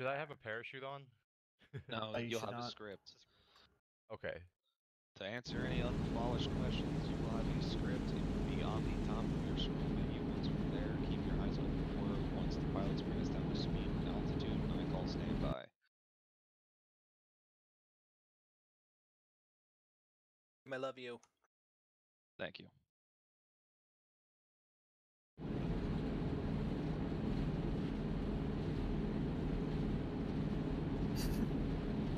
Should I have a parachute on? No, you'll have a script. Okay. To answer any unpolished questions, you will have a script. It will be on the top of your scroll menu. Once we're there, keep your eyes open for it. Once the pilots bring us down to speed and altitude, I call standby. I love you. Thank you.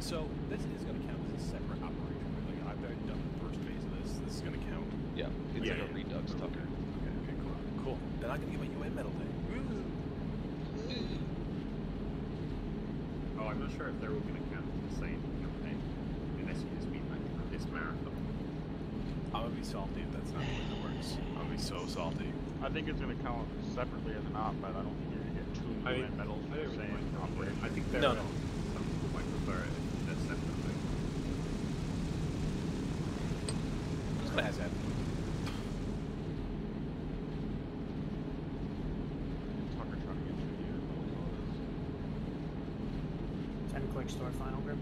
So this is going to count as a separate operation, right? Like I've already done the first phase of this. This is going to count. Yeah, it's like a redux tucker. Okay, cool. Then I'm going to get my UN medal thing. Oh, I'm not sure if they're all going to count the same campaign, unless you just mean like this marathon. I'm going to be salty if that's not the way that works. I'm going to be so salty. I think it's going to count separately as an op, but I don't think you're going to get 2 UN medals for the same operation. I think they're some people might prefer it separately. Who's going to have that? Tucker trying to get 2 UN medals out of this. 10 clicks to our final grip.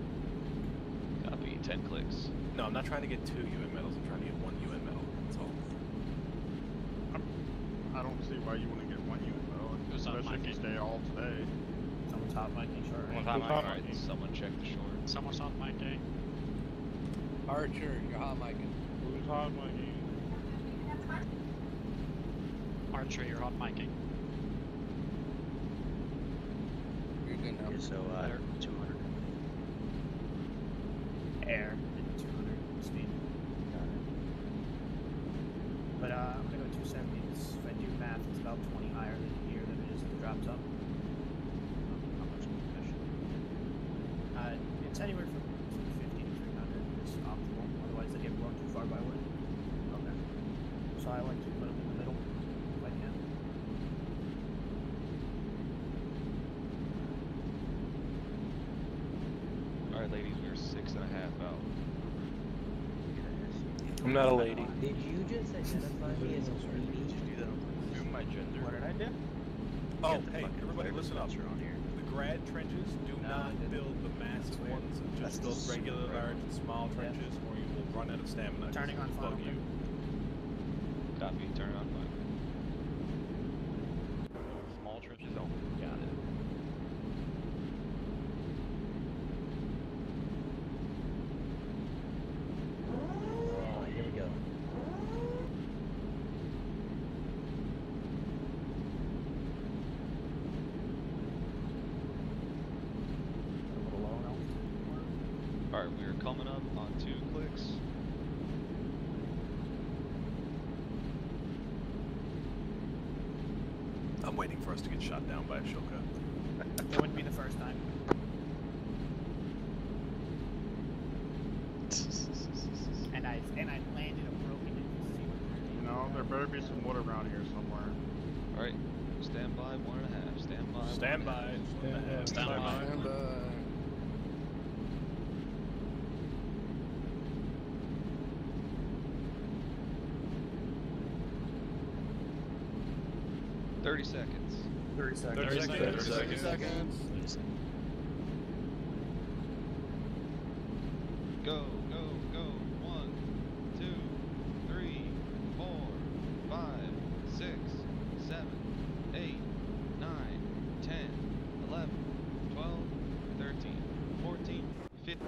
Copy, 10 clicks. No, I'm not trying to get 2 UN medals. I'm trying to get 1 UN medal. That's all. I don't see why you want to get 1 UN medal, especially if you stay all today. Someone's hot micing short, right? Alright, someone check the short. Someone's hot micing. Archer, you're hot micing. Who's hot micing? Archer, you're hot micing. You're good now. So, 200. Air and 200 speed. Got it. But I'm gonna go 270. If I do math, it's about 20 higher than here than it is at the drop zone. How much compression? It's anywhere from 250 to 300 is optimal. Otherwise, they get blown too far by wind. Okay. So I like to put them in the middle if I can. Alright, ladies, we're 6.5 out. I'm not a lady. Did you just identify me as a lady? Did you do that on purpose? Assume my gender. What did I do? Oh, hey, everybody, listen up. On here. The grad trenches, do not build the massive ones. Just build regular, large, and small trenches, or you will run out of stamina. Turning on bug final you. Copy, turn it on fine. Small trenches only. Got it. Here we go. A little low on altitude. Alright, we are coming up on 2 clicks. I'm waiting for us to get shot down by a Shoka. It wouldn't be the first time. And I landed a broken into see what they're doing. You know, there better be some wood around here somewhere. Alright, stand by, 1.5. Stand by. Stand by. Stand by. Stand by. $30 seconds. 30 seconds. 30 seconds. 30 seconds. Go, go, go. 1, 2, 3, 4, 5, 6, 7, 8, 9, 10, 11, 12, 13, 14, 15.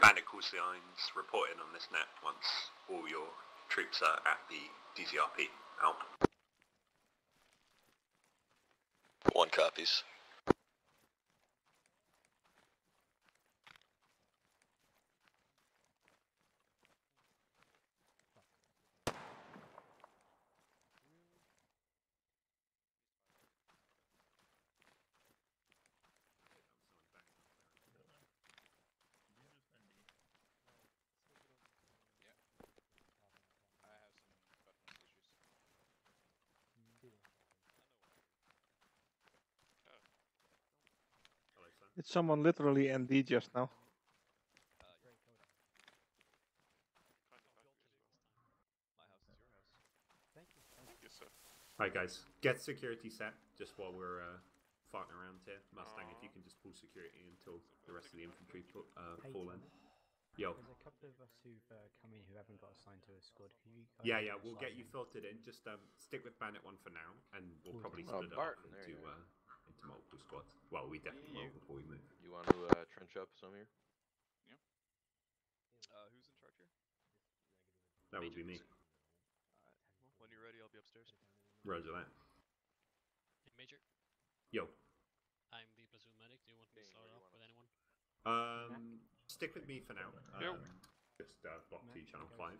Bandit calls the lines, report in on this net once all your troops are at the DCRP. Out. 1 copies. Did someone literally ND just now? Yes, sir. Alright guys, get security set just while we're farting around here. Mustang, if you can just pull security until the rest of the infantry fall in. Yo. There's a couple of us who've come in who haven't got assigned to a squad. Can you guys Yeah, we'll get you filtered in. Just stick with Bandit 1 for now, and we'll probably split it up into multiple squads. Well, we definitely will before we move. You want to trench up some here? Yeah. Who's in charge here? That would be me. Alright. Well, when you're ready, I'll be upstairs. Roger that. Major, Yo. I'm the platoon medic. Do you want me to start off with anyone? Stick with me for now. Just block 2, channel 5.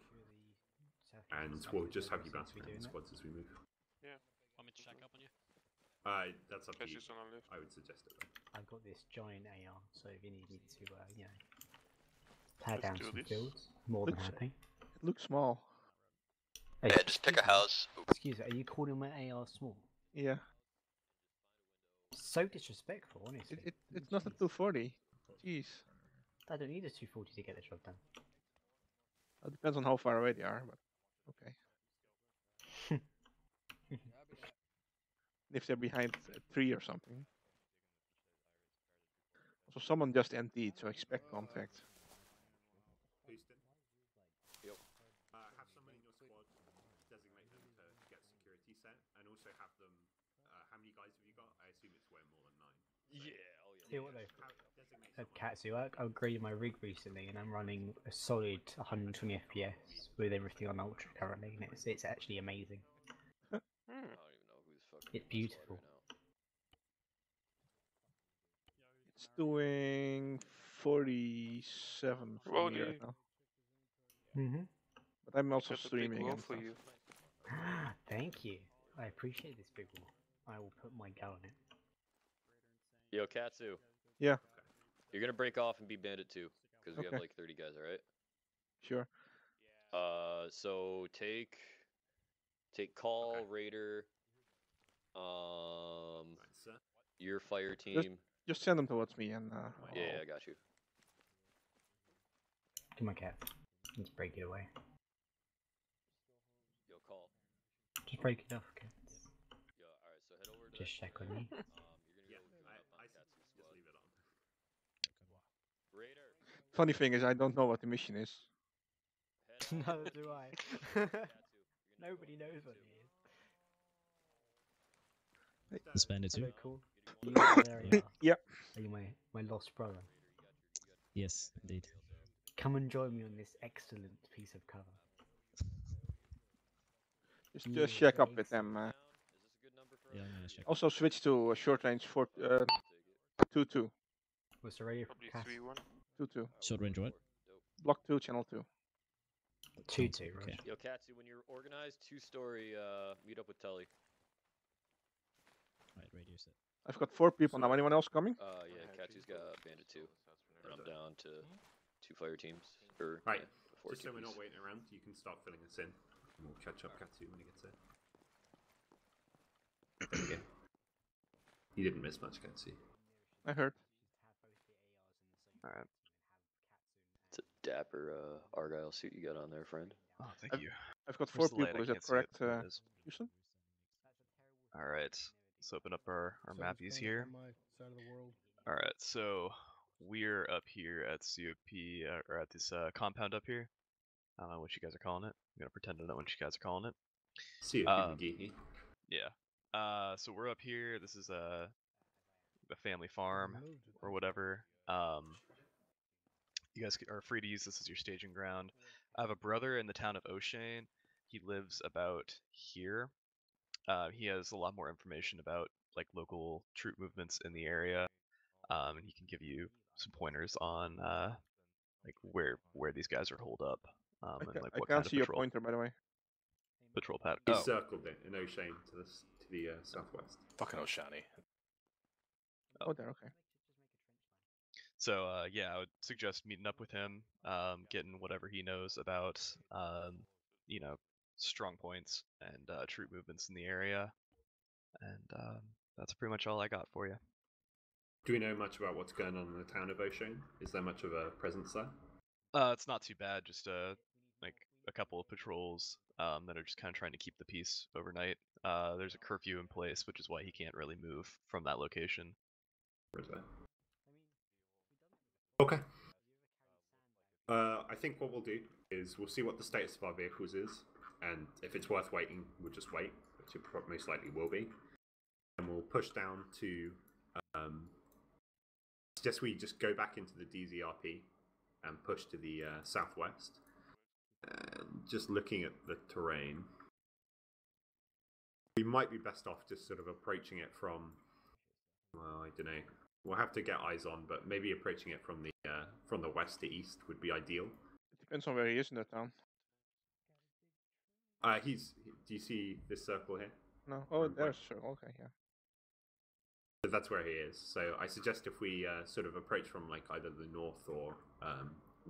And and we'll just have you bounce between the squads as we move. Yeah. Want me to check up on you? That's up to you. Cassius on our left. I would suggest it. I've got this giant AR, so if you need me to, you know, tear down do some this. fields, more than happy. It looks small. Hey, Yeah, just pick a excuse me. house. Excuse me, are you calling my AR small? Yeah. So disrespectful, honestly. It's not a 240. Jeez. I don't need a 240 to get the job done. It depends on how far away they are, but okay. If they're behind a tree or something. So someone just NT'd, so expect contact. Houston. Yep. Have someone in your squad designate them to get security set, and also have them. How many guys have you got? I assume it's way more than 9. Yeah, oh yeah. See what though? Designate someone. Katsu, I upgraded my rig recently and I'm running a solid 120 FPS with everything on Ultra currently, and it's actually amazing. I don't even know who's fucking. It's beautiful. Right It's doing 47 for me right now. Mm-hmm. But I'm also Got a big streaming wall and for stuff. you. Thank you. I appreciate this big wall. I will put my gun on it. Yo, Katsu. Yeah. You're gonna break off and be Bandit 2, because we have Okay. like 30 guys, alright? Sure. So take call, Raider, your fire team. Just send them towards me and Yeah, I got you. Come on, Cat. Let's break it away. Yo, call. Just break it off, Cat. Yo, alright, so head over to Just check on me. You're gonna Yeah, go clean up on I Katsu's just squad. leave it on. Raider. funny thing is I don't know what the mission is. Head Neither do I. Nobody knows what it is. This Bandit Hello, 2? cool. You there you are. Yep. Are you my lost brother? Yes, indeed. Come and join me on this excellent piece of cover. Just check up with them. Is this a good number for Yeah, us? I'm gonna check. Also switch to short range 2-2. What's the radio? Probably Cass? 3-1. 2-2. Short range what? Dope. Block 2, channel 2. 2-2, Okay. right? Yo, Katsu, when you're organized, 2-story, meet up with Tully. Right, radio set. I've got 4 people now. Anyone else coming? Yeah, Katsu's got Bandit 2. And I'm down to 2 fire teams. Or, Right. yeah, 4 Just so we're TPs. not waiting around, you can start filling us in. And we'll catch up Katsu when he gets there. There we go. You didn't miss much, Katsu. I heard. Alright. It's a dapper Argyle suit you got on there, friend. Oh, thank you. I've got 4 Where's the light? people. I Is that can't see it. correct, There it is. Houston? Alright, let's open up our mappies here. Alright, so we're up here at COP, or at this compound up here. I don't know what you guys are calling it. I'm gonna pretend to know what you guys are calling it. COP McGee. Yeah. So we're up here. This is a family farm or whatever. You guys are free to use this as your staging ground. I have a brother in the town of O'Shane. He lives about here. He has a lot more information about like local troop movements in the area, and he can give you some pointers on like where these guys are holed up, and like I what can't kind of see your patrol pointer, by the way. patrol pattern. He's Oh, circled it in O'Shane to the southwest. Fucking Oshani. Oh, there, okay. so yeah, I would suggest meeting up with him, getting whatever he knows about, you know, strong points and troop movements in the area, and that's pretty much all I got for you. Do we know much about what's going on in the town of O'Shane? Is there much of a presence there? It's not too bad. Just like a couple of patrols that are just kind of trying to keep the peace overnight. There's a curfew in place, which is why he can't really move from that location. Okay. I think what we'll do is we'll see what the status of our vehicles is, and if it's worth waiting, we'll just wait, which it most likely will be. And we'll push down to. Suggest we just go back into the DZRP and push to the southwest. And just looking at the terrain, we might be best off just sort of approaching it from. Well, I don't know. We'll have to get eyes on, but maybe approaching it from the west to east would be ideal. It depends on where he is in that town. Do you see this circle here? No. Oh, there's a circle. Okay, yeah. So that's where he is. So I suggest if we sort of approach from like either the north or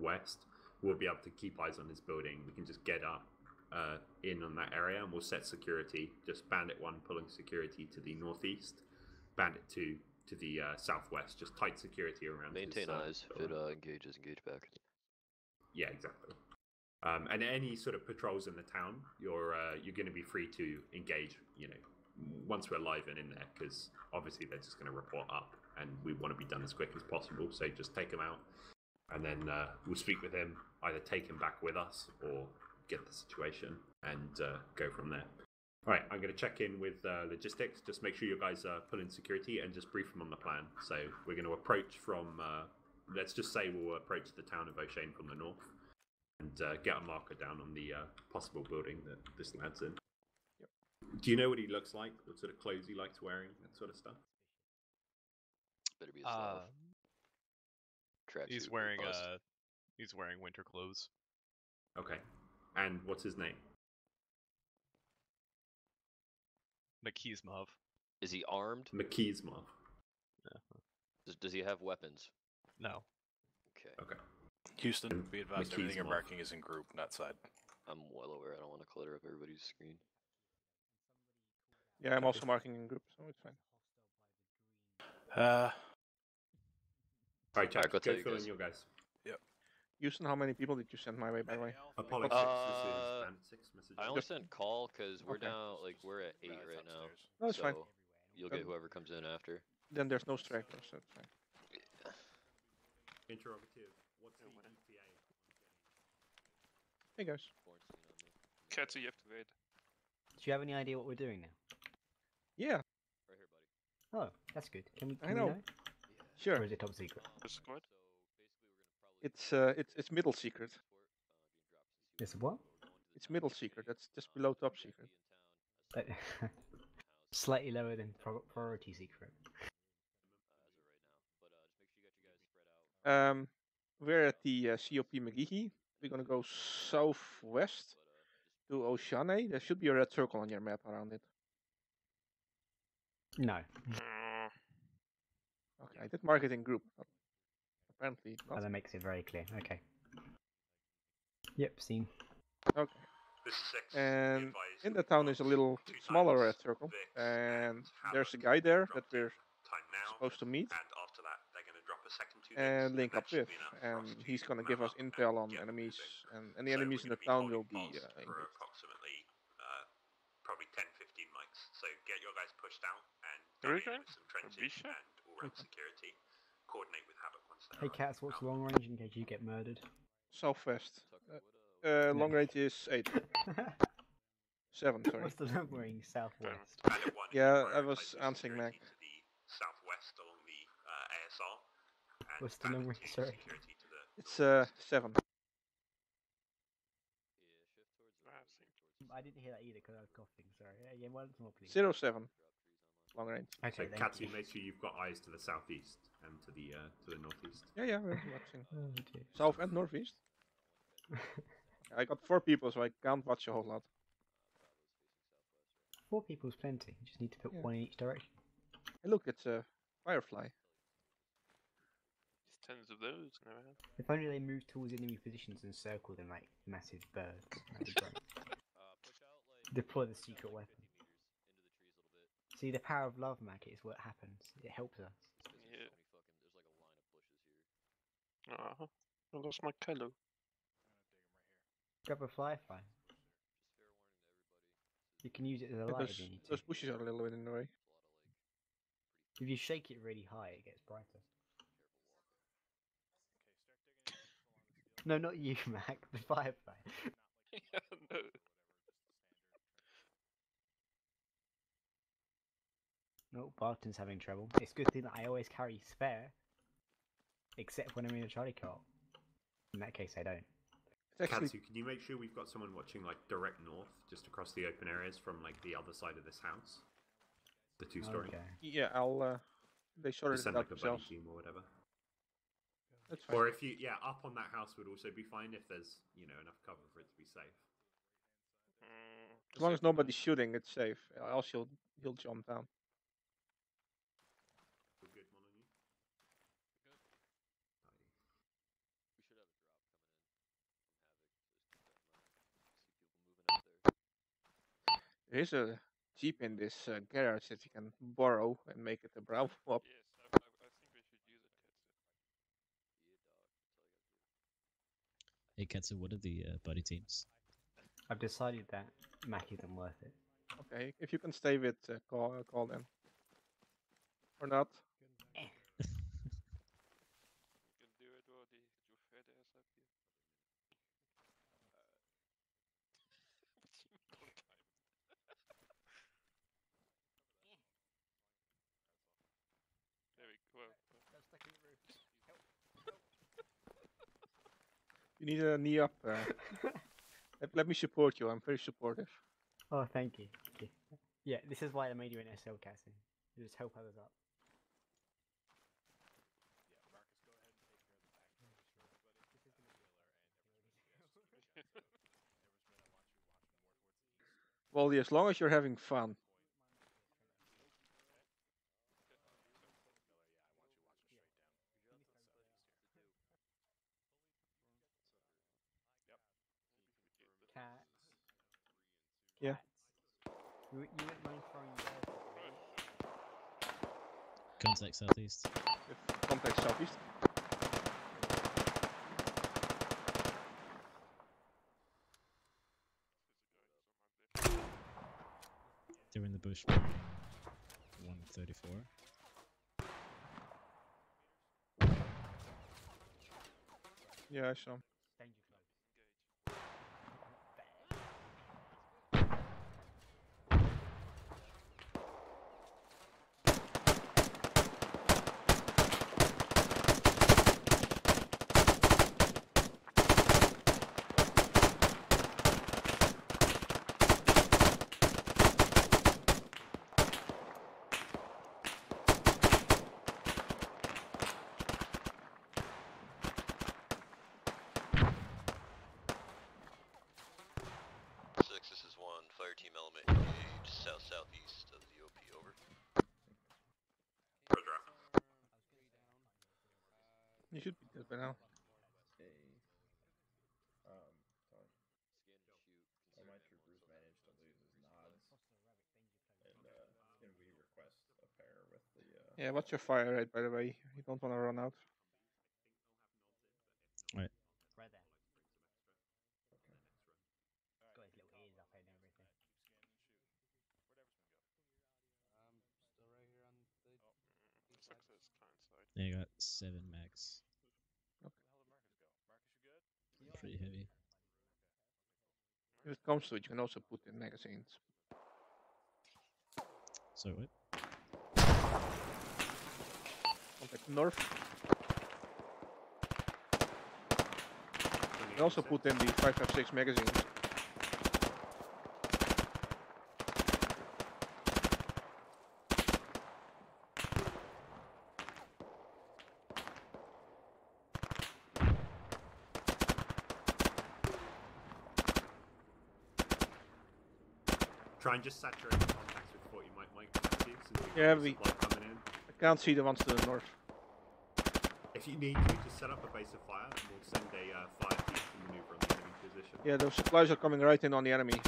west, we'll be able to keep eyes on his building. We can just get up in on that area, and we'll set security. Just Bandit 1 pulling security to the northeast, Bandit 2 to the southwest. Just tight security around. Maintain eyes. If it engages, engage back. Yeah, exactly. And any sort of patrols in the town, you're going to be free to engage. You know, once we're live and in there, because obviously they're just going to report up, and we want to be done as quick as possible. So just take him out, and then we'll speak with him. Either take him back with us or get the situation and go from there. All right, I'm going to check in with logistics. Just make sure you guys are pulling security and just brief them on the plan. So we're going to approach from. Let's just say we'll approach the town of O'Shane from the north and get a marker down on the possible building that this lad's in. Yep. Do you know what he looks like? What sort of clothes he likes wearing? That sort of stuff? Better be a Slav. He's wearing winter clothes. Okay. And what's his name? Makizmov. Is he armed? Makizmov. Yeah. Does he have weapons? No. Okay. Houston, be advised everything you're marking is in group, not side. I'm well aware. I don't want to clutter up everybody's screen. Yeah, I'm also marking in group, so it's fine. Alright, Jack, go go fill in your guys. Yep. Houston, how many people did you send my way, by the way? Apollo 6, this is Bandit 6 message. I only sent call because we're down, like, we're at 8 right now. No, it's fine. You'll get whoever comes in after. Then there's no stragglers, so it's fine. Interrogative. What's the ETA? Hey guys. Katsu, you have to wait. Do you have any idea what we're doing now? Yeah. Right here, buddy. Oh, that's good. Can we I know. know? Sure. Or is it top secret? It's middle secret. It's what? It's middle secret. That's just below top secret. Slightly lower than priority secret. We're at the COP McGeehee. We're gonna go southwest to Oshane. There should be a red circle on your map around it. No. Okay, I did mark it in group. But apparently not. Oh, that makes it very clear. Okay. Yep, seen. Okay. And in the town is a little smaller red circle, and there's a guy there that we're supposed to meet and link up with, and he's gonna give us intel on enemies, and any enemies in the town will be engaged. Approximately probably 10-15 mics. So get your guys pushed out and There we go in go. with some trenches and all-round security. Coordinate with Havoc once they're Hey Cats, what's long range in case you get murdered? Southwest. Long range is 8. 7, sorry. What's the long range southwest? Yeah, I was answering Mac. southwest along the ASR. What's the long range, sorry? It's 7. I didn't hear that either because I was coughing. Sorry. Yeah, once more, please. 07. Long range. Okay, So thank Katsu, you. make sure you've got eyes to the southeast and to the northeast. Yeah, we're watching. Oh, dear. South and northeast. I got 4 people, so I can't watch a whole lot. 4 people is plenty. You just need to put 1 in each direction. Hey, look, it's a firefly. There's tons of those now. If only they moved towards enemy positions and circled them like massive birds. That'd be great. Deploy the secret weapon. See, the power of love, Mac, is what happens. It helps us. Yeah. I lost my color. Grab a firefly. You can use it as a light if you need to. Those bushes are a little bit in the way. If you shake it really high, it gets brighter. No, not you, Mac. The firefly. Yeah, no. No, Barton's having trouble. It's a good thing that I always carry spare. Except when I'm in a Charlie cart. In that case, I don't. Katsu, can you make sure we've got someone watching like direct north, just across the open areas from like the other side of this house? The 2-story. Okay. Yeah, I'll. They sorted it send out like a buddy themselves. team or whatever. That's fine. Or if you, up on that house would also be fine if there's, enough cover for it to be safe. As long as nobody's shooting, it's safe. Else he'll jump down. We're good, one on you. There's a jeep in this garage that you can borrow and make it a Bravo up. Yes, I think we should use it, Katsu. Hey Katsu, what are the buddy teams? I've decided that Mac isn't worth it. Okay, if you can stay with call them. Or not. You can do it, Roddy. Get your fat ass up here. There we go. You need a knee up. Let me support you. I'm very supportive. Oh, thank you. Yeah, this is why I made you an SL, Cassie. You just help others up. Well, as long as you're having fun. Cats. Yeah. You wouldn't mind throwing birds. Contact southeast. Contact southeast. They're in the bush. 134. Yeah, I saw. Danger close. This is 1. Fire team element engaged south-southeast of the OP, over. You should be dead by now. All my troopers managed to lose his nods, and we request a pair with the. Yeah, what's your fire rate, by the way? You don't want to run out. Right. Right there. Got his little ears up and everything. Still right here on the Success client side. Yeah, I got 7 max. Okay. Pretty heavy. If it comes to it, you can also put in magazines. So what? Contact north. can also put in the 5.56 magazines. Try and just saturate the contacts with 40 Mike too, so Yeah, supply coming in. I can't see the ones to the north. If you need to, just set up a base of fire and we'll send a fire team to maneuver on the enemy position. Yeah, those supplies are coming right in on the enemy.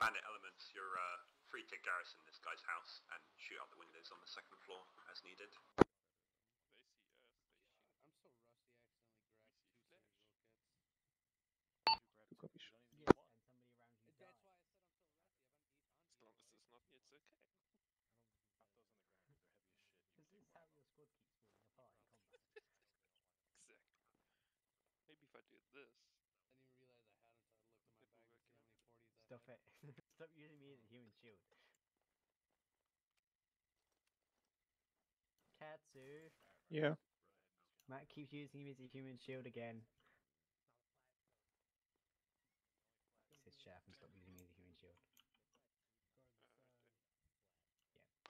Bandit elements, you're free to garrison this guy's house and shoot out the windows on the second floor as needed. I'm so rusty, I accidentally grabbed 2 Two copies. That's why I said I'm so rusty. I haven't eaten. As long as it's not me, it's okay. Is this how your squad keeps falling apart in combat? Exactly. Maybe if I did this. I didn't even realize I had until I looked at my bag to see how many 40s I Stop had. it. Stop using me as a human shield. Katsu. Yeah. Matt keeps using him as a human shield again. He says shut up and stop using me as a human shield.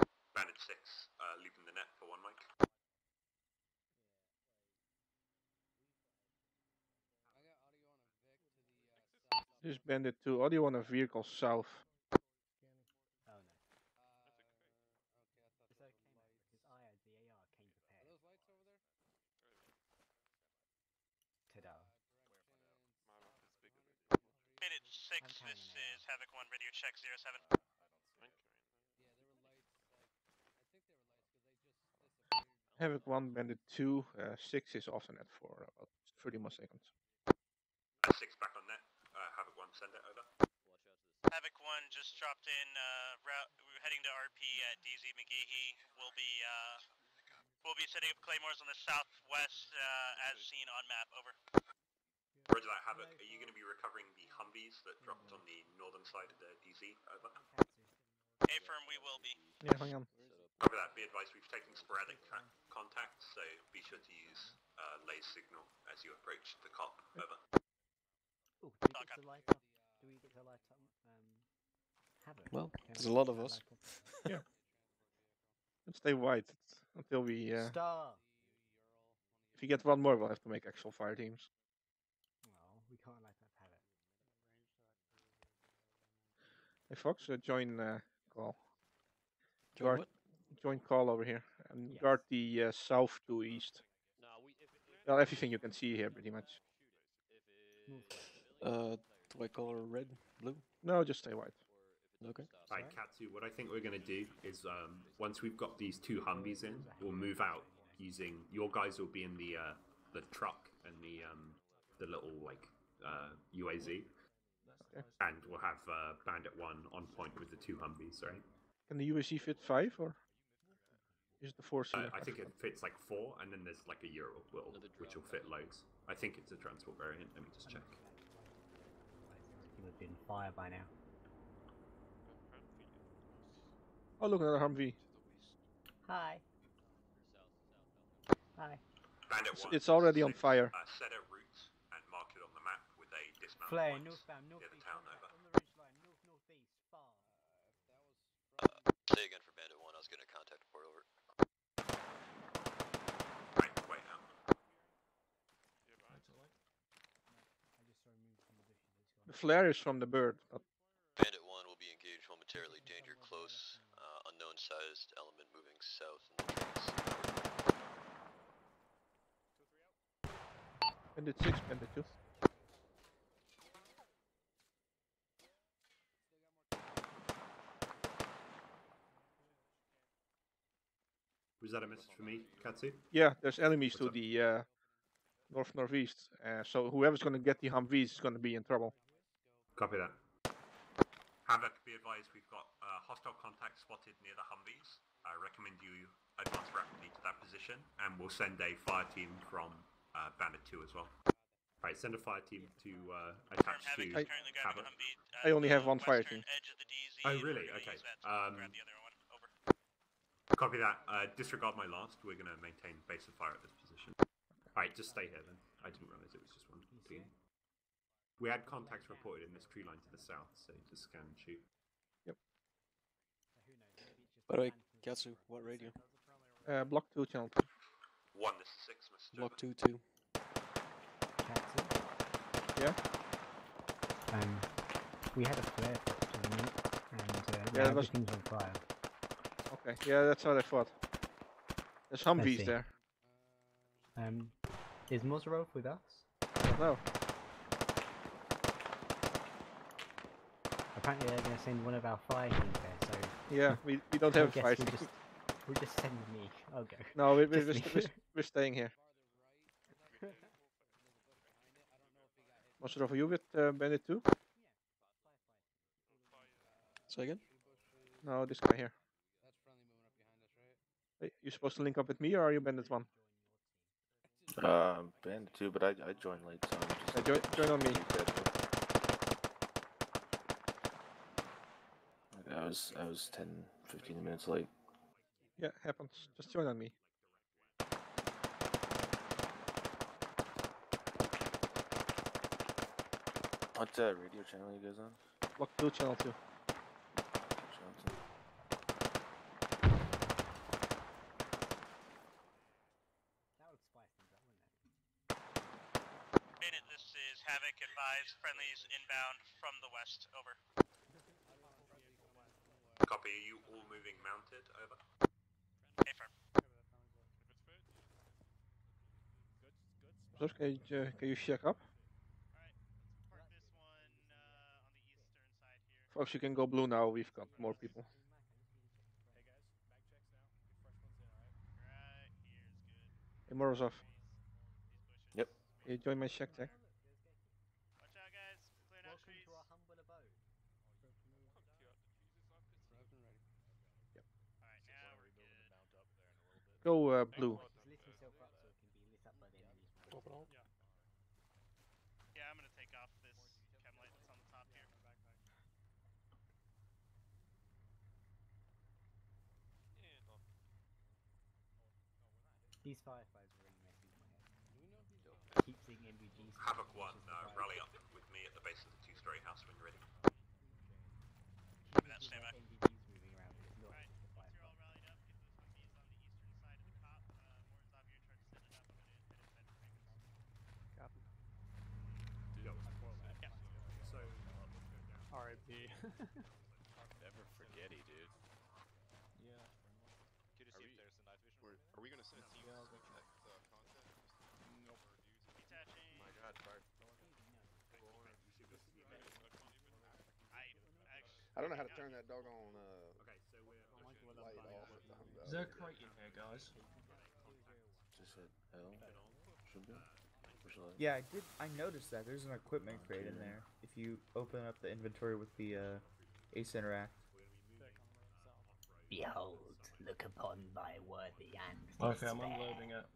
Yeah. Bandit 6, leaving the net for 1 mic. I got audio on a Vic to the south. This Bandit 2, audio on a vehicle south. Oh no. Okay, I thought it's those okay, were lights. because I, as the AR, came prepared. Are those lights over there? Ta-da. Bandit 6, this is Havoc 1, radio check 07. Yeah, there were lights, like, I think they were lights, because they just disappeared. Havoc 1, Bandit 2, 6 is off the net for about 30 more seconds. 6 back on net, Havoc 1, send it over. Havoc 1 just dropped in, we're heading to RP at DZ McGehee. We'll be setting up claymores on the southwest, as seen on map, over. Roger that, Havoc. Are you going to be recovering the Humvees that dropped on the northern side of the DZ? Over. A-firm, we will be. Yeah, hang on. Copy that. Be advised, we've taken sporadic contact, so be sure to use laser signal as you approach the cop. Over. Ooh, do we get to light up? Do we get to light up? Havoc? Well, there's a lot of us. Yeah. Let's stay white until we. Star. If you get one more, we'll have to make actual fire teams. Well, we can't light up Havoc. Hey Fox, join call. Join Guard, what? join call over here and guard the south to east. Well, everything you can see here, pretty much. Do I color red, blue? No, just stay white. Okay. Alright, Katsu, what I think we're going to do is once we've got these 2 Humvees in, we'll move out using... Your guys will be in the truck and the little, like, UAZ. Okay. And we'll have Bandit 1 on point with the 2 Humvees, right? Can the UAZ fit 5 or is it the 4-seater? I think it fits like 4, and then there's like a Euro which will fit loads. I think it's a transport variant. Let me just check. He would have been fire by now. Oh, look, another Humvee. Hi. Hi. Bandit 1. It's already on fire. Set a route and mark it on the map with a dismount Flare, point northbound, near the northeast, town. Over. on the ridge line, northeast, far. Say again for Bandit 1, I was getting a contact report over. Right, wait out. The flare is from the bird. Bandit 1 will be engaged momentarily. Danger close. Unknown sized element moving south in the trees. Bandit 6, Bandit 2. Was that a message for me, Katsu? Yeah, there's enemies to the north-northeast. So whoever's going to get the Humvees is going to be in trouble. Copy that. Havoc, be advised we've got hostile contact spotted near the Humvees. I recommend you advance rapidly to that position, and we'll send a fire team from Bandit 2 as well. Right, send a fire team to attach to Havoc. I only have one fire team. Oh, really? Okay. Copy that. Disregard my last. We're going to maintain base of fire at this position. Alright, just stay here then. I didn't realize it was just one team. We had contacts reported in this tree line to the south, so just scan and shoot. Yep. By the way, Katsu, what radio? Block 2, channel 2. 1, this is 6, Mr. Block 2, 2. Yeah? We had a flare to the meet, and yeah, everything's on fire. Okay, yeah, that's what I thought. There's Humvees there. Is Mozarov with us? I don't know. Apparently they're going to send one of our fire teams there, so... Yeah, we don't have a fire team. We'll just send me. I'll go. No, we're staying here. Mozarov, are you with Bandit 2? Say again? No, this guy here. Hey, you supposed to link up with me, or are you Bandit 1? Bandit 2, but I joined late, so I'm just... join on me. I was 10, 15 minutes late. Yeah, happens. Just join on me. What radio channel are you guys on? Block 2, channel 2. Channel 2. Bandit, this is Havoc. Advise friendlies inbound from the west. Over. Copy. Are you all moving mounted? Over. Affirm. So, can you check up? Folks, you can go blue now. We've got more people. Hey, Morozov. Yep. You join my check tech. Watch out, guys. Clearing out streets. Welcome to our humble abode. Yep. Alright, now we're good. Go blue. Lit himself up so it can be lit up by the enemies. Yeah, I'm gonna take off this chem light that's on the top here. These fireflies are really messing with my head. Keep seeing MVGs. Havoc 1, rally up with me at the base of the two-story house when you're ready. That stand by. MVGs moving around. It's not Alright, just a once you're all firefly. rallied up, get those Humvees on the eastern side of the cop. Morton's off here, charge set it up. I'm gonna head inside for Vegas. Copy. So, R.I.P. Never forgetty, dude. Yeah. Good to see if there's a night vision. Are we gonna send a team to check the content? Nope. Detaching. Oh my god, fire. I don't know how to turn that doggone okay, so we're light off. Is there a crate in here, guys? Just hit L. Should be. Yeah, I noticed that. There's an equipment crate in there. If you open up the inventory with the Ace Interact. Behold, look upon my worthy and Okay, I'm unloading it.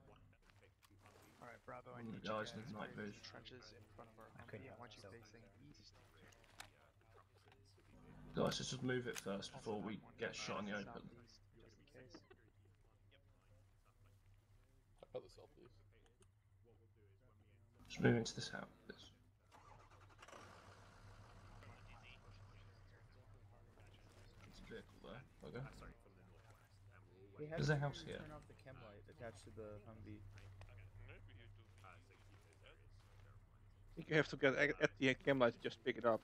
Alright, Bravo, I Mm, need guys, you there's guys night with vision. trenches in front of our couldn't Humvee. I want you help facing east. Guys, let's just move it first before we get shot in the open. Southeast, just in case. I'd rather southeast. Just move into this house. There's a vehicle there. Okay. There's a house here. Turn off the chem light attached to the Humvee. I think you have to get at the cam light to just pick it up.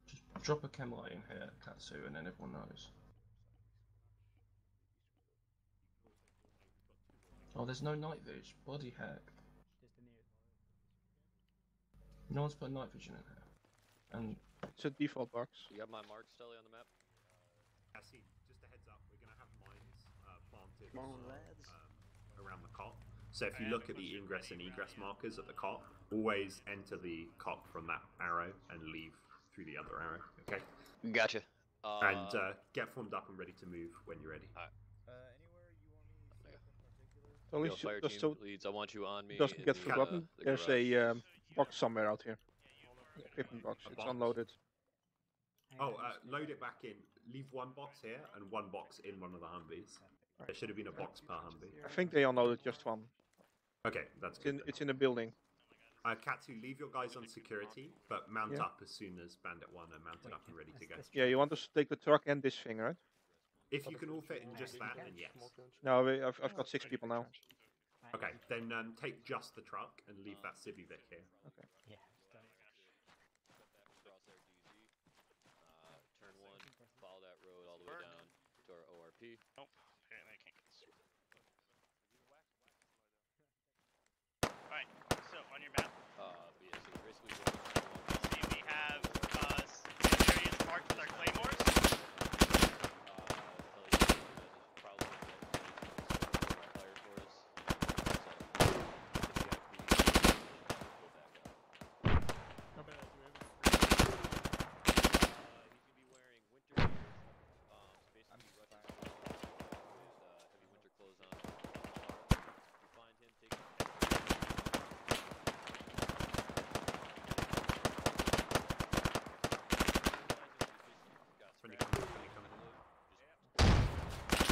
Just drop a chem light in here, Katsu, and then everyone knows. Oh, there's no night vision. Bloody heck. No one's put night vision in here. And it's a default box. You got my mark, Stelly, on the map? I see. Just a heads up, we're going to have mines planted Come on, lads. around the cop. So if you look at the ingress and egress markers at the cop, always enter the cop from that arrow and leave through the other arrow. Okay. Gotcha. And get formed up and ready to move when you're ready. Anywhere you want me set up in particular? So Yo, fire just team so leads. I want you on me. doesn't in get the, forgotten. the There's garage. a box somewhere out here. Equipment box. It's box? unloaded. Oh, load it back in. Leave one box here and one box in one of the Humvees. There should have been a box per Humvee. I think they unloaded just one. Okay, that's good. It's in the building. Katsu, leave your guys on security, but mount Yeah. up as soon as Bandit 1 are mounted up and ready to go. Yeah, you want us to take the truck and this thing, right? If you can all fit in just that, then yes. No, I've got 6 people now. Okay, then take just the truck and leave that Civic here. Okay. Yeah. Turn 1, follow that road all the way down to our ORP. Nope. Apparently I can't get this. Alright, so on your map, But yeah, so basically what see we have areas marked with our claymores. probably fire for us. How bad do we have? He's gonna be wearing winter gear. Basically Russian heavy winter clothes on. You find him, take him.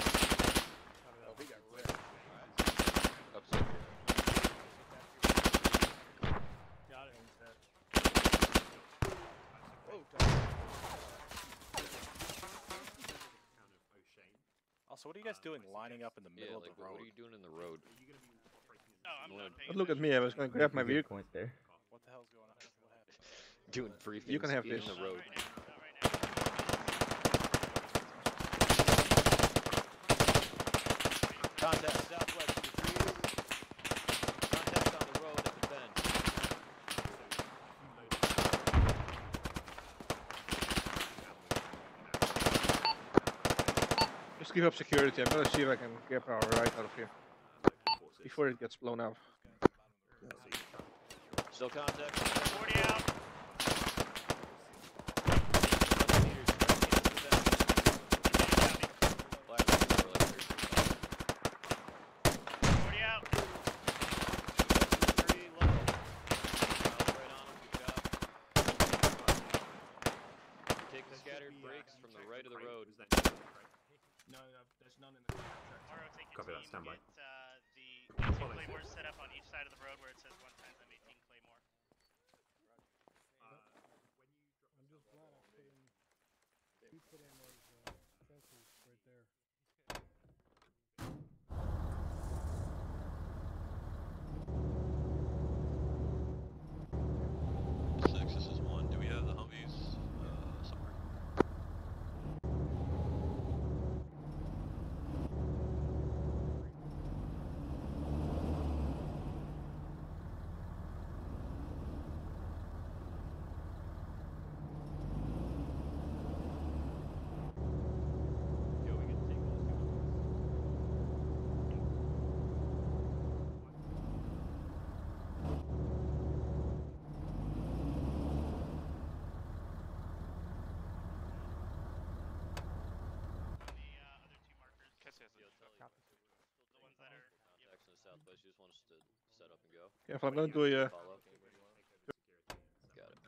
Oh, we got clear. Upset. Got it. Also, what are you guys doing lining up in the middle of the road? What are you doing in the road? Oh, I'm not paying Don't look at me, I was going to grab my vehicle. Point there. What the hell's going on? What happened? Doing briefings. You can have in this. the road. Contact southwest of the trees. Contact on the road at the bend. Just keep up security. I'm gonna see if I can get our ride out of here before it gets blown up. Still contact. 40 out. From the right of the road. No, there's none in the contract. Maro, take your Copy that, team, standby. get the 18 claymores set up on each side of the road where it says 1 times M18 claymore. I'm just glad I put in. We put in those fences right there. Six, this is 1. Do we have the Humvees somewhere? Yo, we can take those two. The ones that are Contacts in the southwest. You just want us to set up and go. Yeah, if I'm gonna do a Follow. Got it.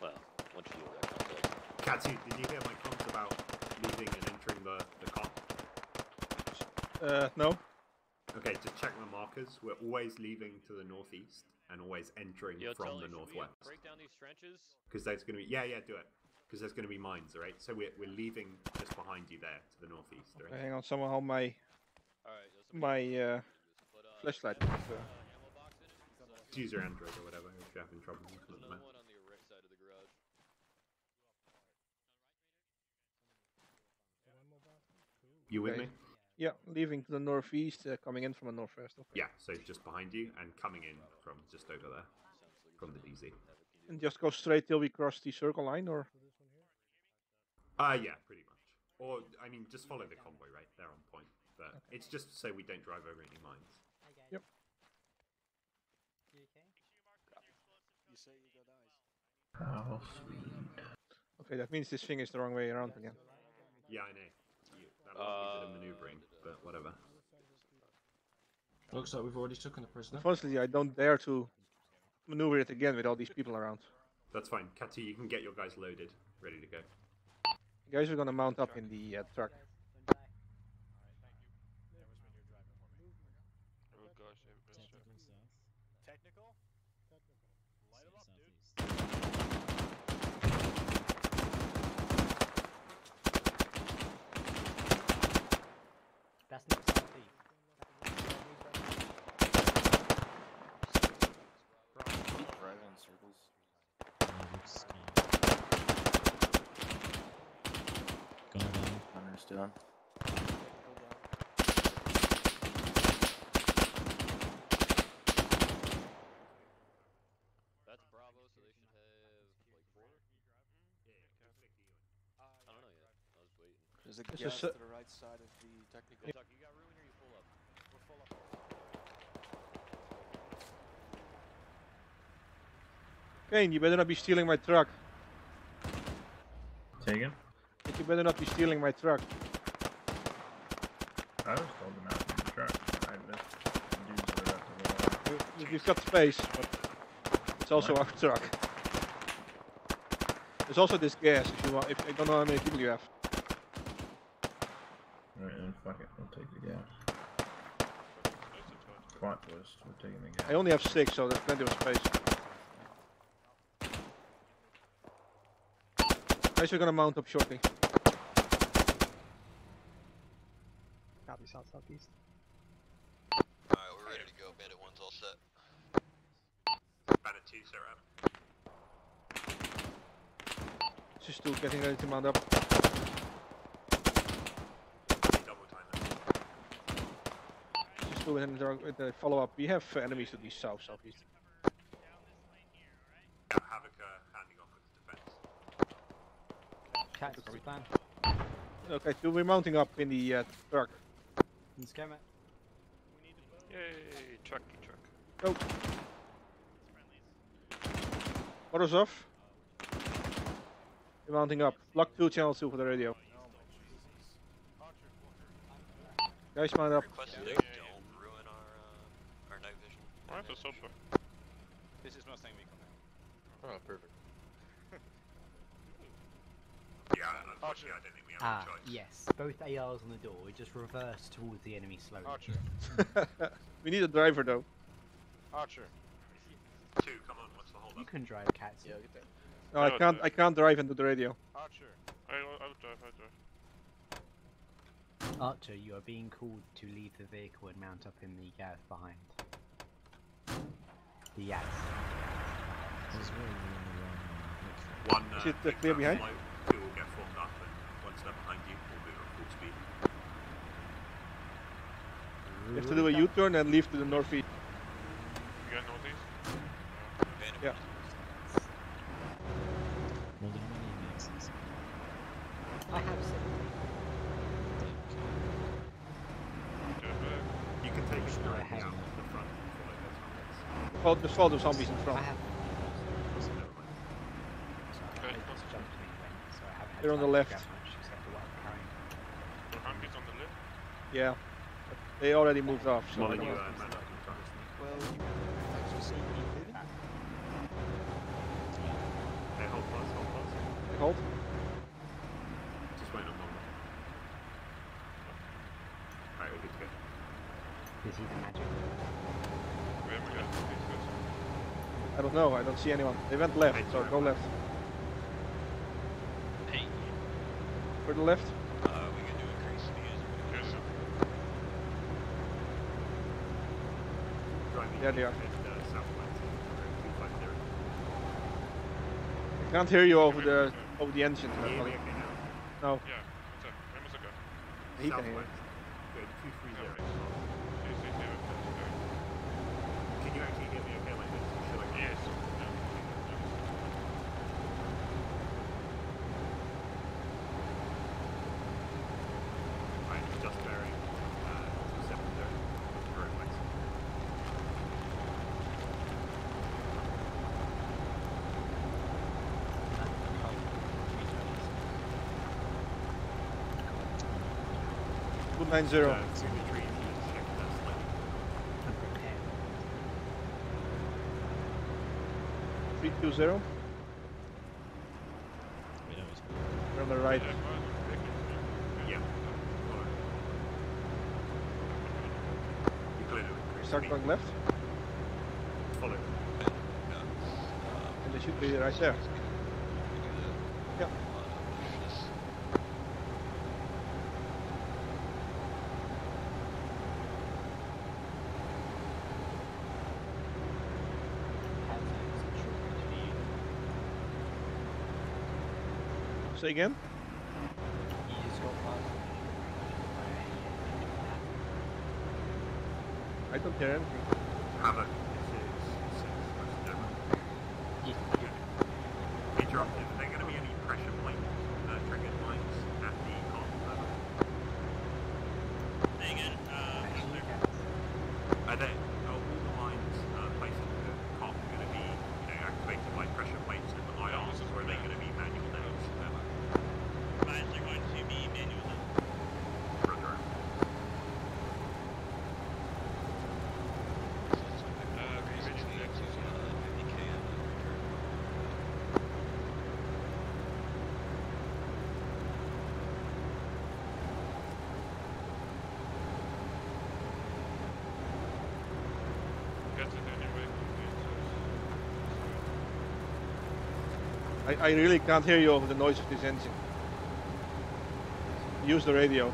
Well, once you do that contact. Katsu, did you hear my comments about leaving and entering the cop? no. Okay, Okay, just check my markers. We're always leaving to the northeast and always entering from the northwest. Break down these trenches. Because there's going to be do it. Because there's going to be mines, all right? So we're leaving just behind you there to the northeast, all right? Hang on, someone hold my flashlight. Just use your Android or whatever if you're having trouble looking at the map. One on the right side of the garage. You with me? Yeah, leaving to the northeast, coming in from the northwest. Okay. Yeah, so just behind you and coming in from just over there, from the DZ. And just go straight till we cross the circle line, or? Yeah, pretty much. Or, I mean, just follow the convoy, right? They're on point. But it's just so we don't drive over any mines. Yep. You okay? You say you got eyes. How sweet. Okay, that means this thing is the wrong way around again. Yeah, I know. That was a bit of maneuvering, but whatever. Looks like we've already taken the prisoner. Unfortunately, I don't dare to maneuver it again with all these people around. That's fine. Kati, you can get your guys loaded, ready to go. You guys are gonna mount up in the truck. Oh gosh, Technical? Light them up, dude. That's not southeast. Driving in circles. Understood. That's Bravo, so they should have like 4. I don't know yet. I was waiting. There's a It's gas a to the right side of the technical. Tuck, you got room in here? You full up? We're full up. Kane, you better not be stealing my truck. Say again? You better not be stealing my truck. I was told them out in the truck. I missed dudes that are up to the You've got space, but it's also our truck. There's also this gas if you want. If I don't know how many people you have. Alright, then fuck it. We'll take the gas. Plot twist. We're taking the gas. I only have 6, so there's plenty of space. Guys are gonna mount up shortly. Copy, southeast. Alright, we're ready to go. Bandit 1's all set. Bandit 2, set up. Just 2 getting ready to mount up. Double time Just 2 with the follow up. We have enemies to the southeast. Havoc handing off with the defense. Cats, what's the plan? Okay, 2 we're mounting up in the truck. Let's go, mate. Yay, truck. Go. Orders off. We're mounting up. Block 2, channel 2 for the radio. Guys, mount up. Request they don't ruin our night vision. Alright, that's super. This is Mustang Recon now. Oh, perfect. Yeah, unfortunately, I don't think we have a choice. Yes. Both ARs on the door. We just reverse towards the enemy slowly. Archer. We need a driver though. Archer. 2, come on, what's the hold You up? can drive, Cats. Yeah, get that. No, I can't drive into the radio. Archer. I'll drive. Archer, you are being called to leave the vehicle and mount up in the gas behind. The Yaz. One, Is it clear behind? 2 will get formed up, and once they're behind you, we'll move at full speed. You have to do a U-turn and leave to the northeast. You got northeast? Yeah. Well, there are many mixes. I have 7. You can take us directly have out to the front and follow those numbers. Well, just follow the zombies in front. I have. Okay. They're on the left. The Humvee's on the left? Yeah. But they already moved off. So Well, I then you don't- man up in front. Well, thanks for saying what you did. Okay, hold close. Hold. Just wait on one. Alright, we're good to go. The to see the magic. I don't know. I don't see anyone. They went left, so go left. Hey. For the left. We can do increase speed. Yeah, they are. I can't hear you over the engine. Can you hear me okay now? No. Yeah, what's up? Where must I go? He can hear you. Good, 230. Okay. Can you actually hear me okay like this? Should I go? Yes. Right, just bearing 270. Very nice. Good 90. I'm prepared. 320. We're on the right. Yeah. You clearly Start going left. follow. And they should be right there. Yeah. Say again? You just got past. I don't hear anything. Havoc. This is interrupted. Are there going to be any pressure points, triggered points at the cost level? Say again. Are there all the mines placed at the top going to be activated by pressure plates and IRs, or are they going to be manual nodes? Mines are going to be manual. Roger. I really can't hear you over the noise of this engine. Use the radio.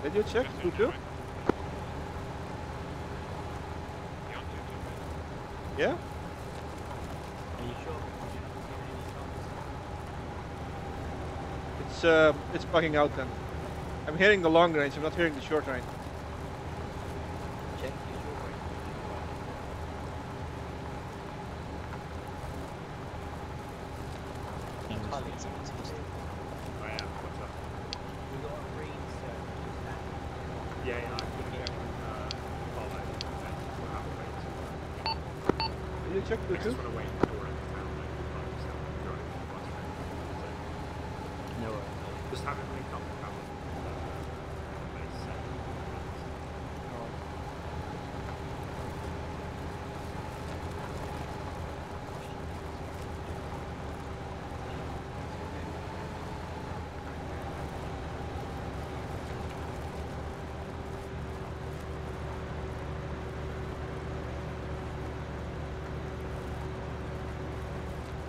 Radio check, 2-2. Yeah? Are you sure? It's bugging out then. I'm hearing the long range, I'm not hearing the short range. Check your short range. I am. What's up? We got a green circle. Yeah, I can get follow. Will you check the I just want to wait for it to sound like No worries. just have it linked up with power. Base set.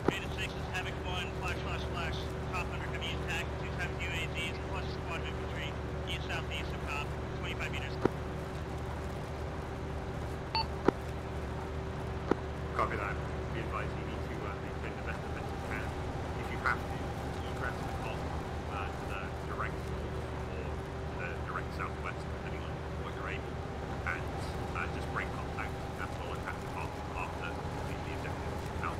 Beta 6 is Havoc 1, flash. Top under heavy attack, 2 times UAZs, plus squad infantry, east southeast of top, 25 meters. Copy that. Be advised you need to maintain the best defense you can. If you have to, egress the top to the direct north or the direct southwest, depending on what you're able, and just break contact at all and have to pass after the objective out.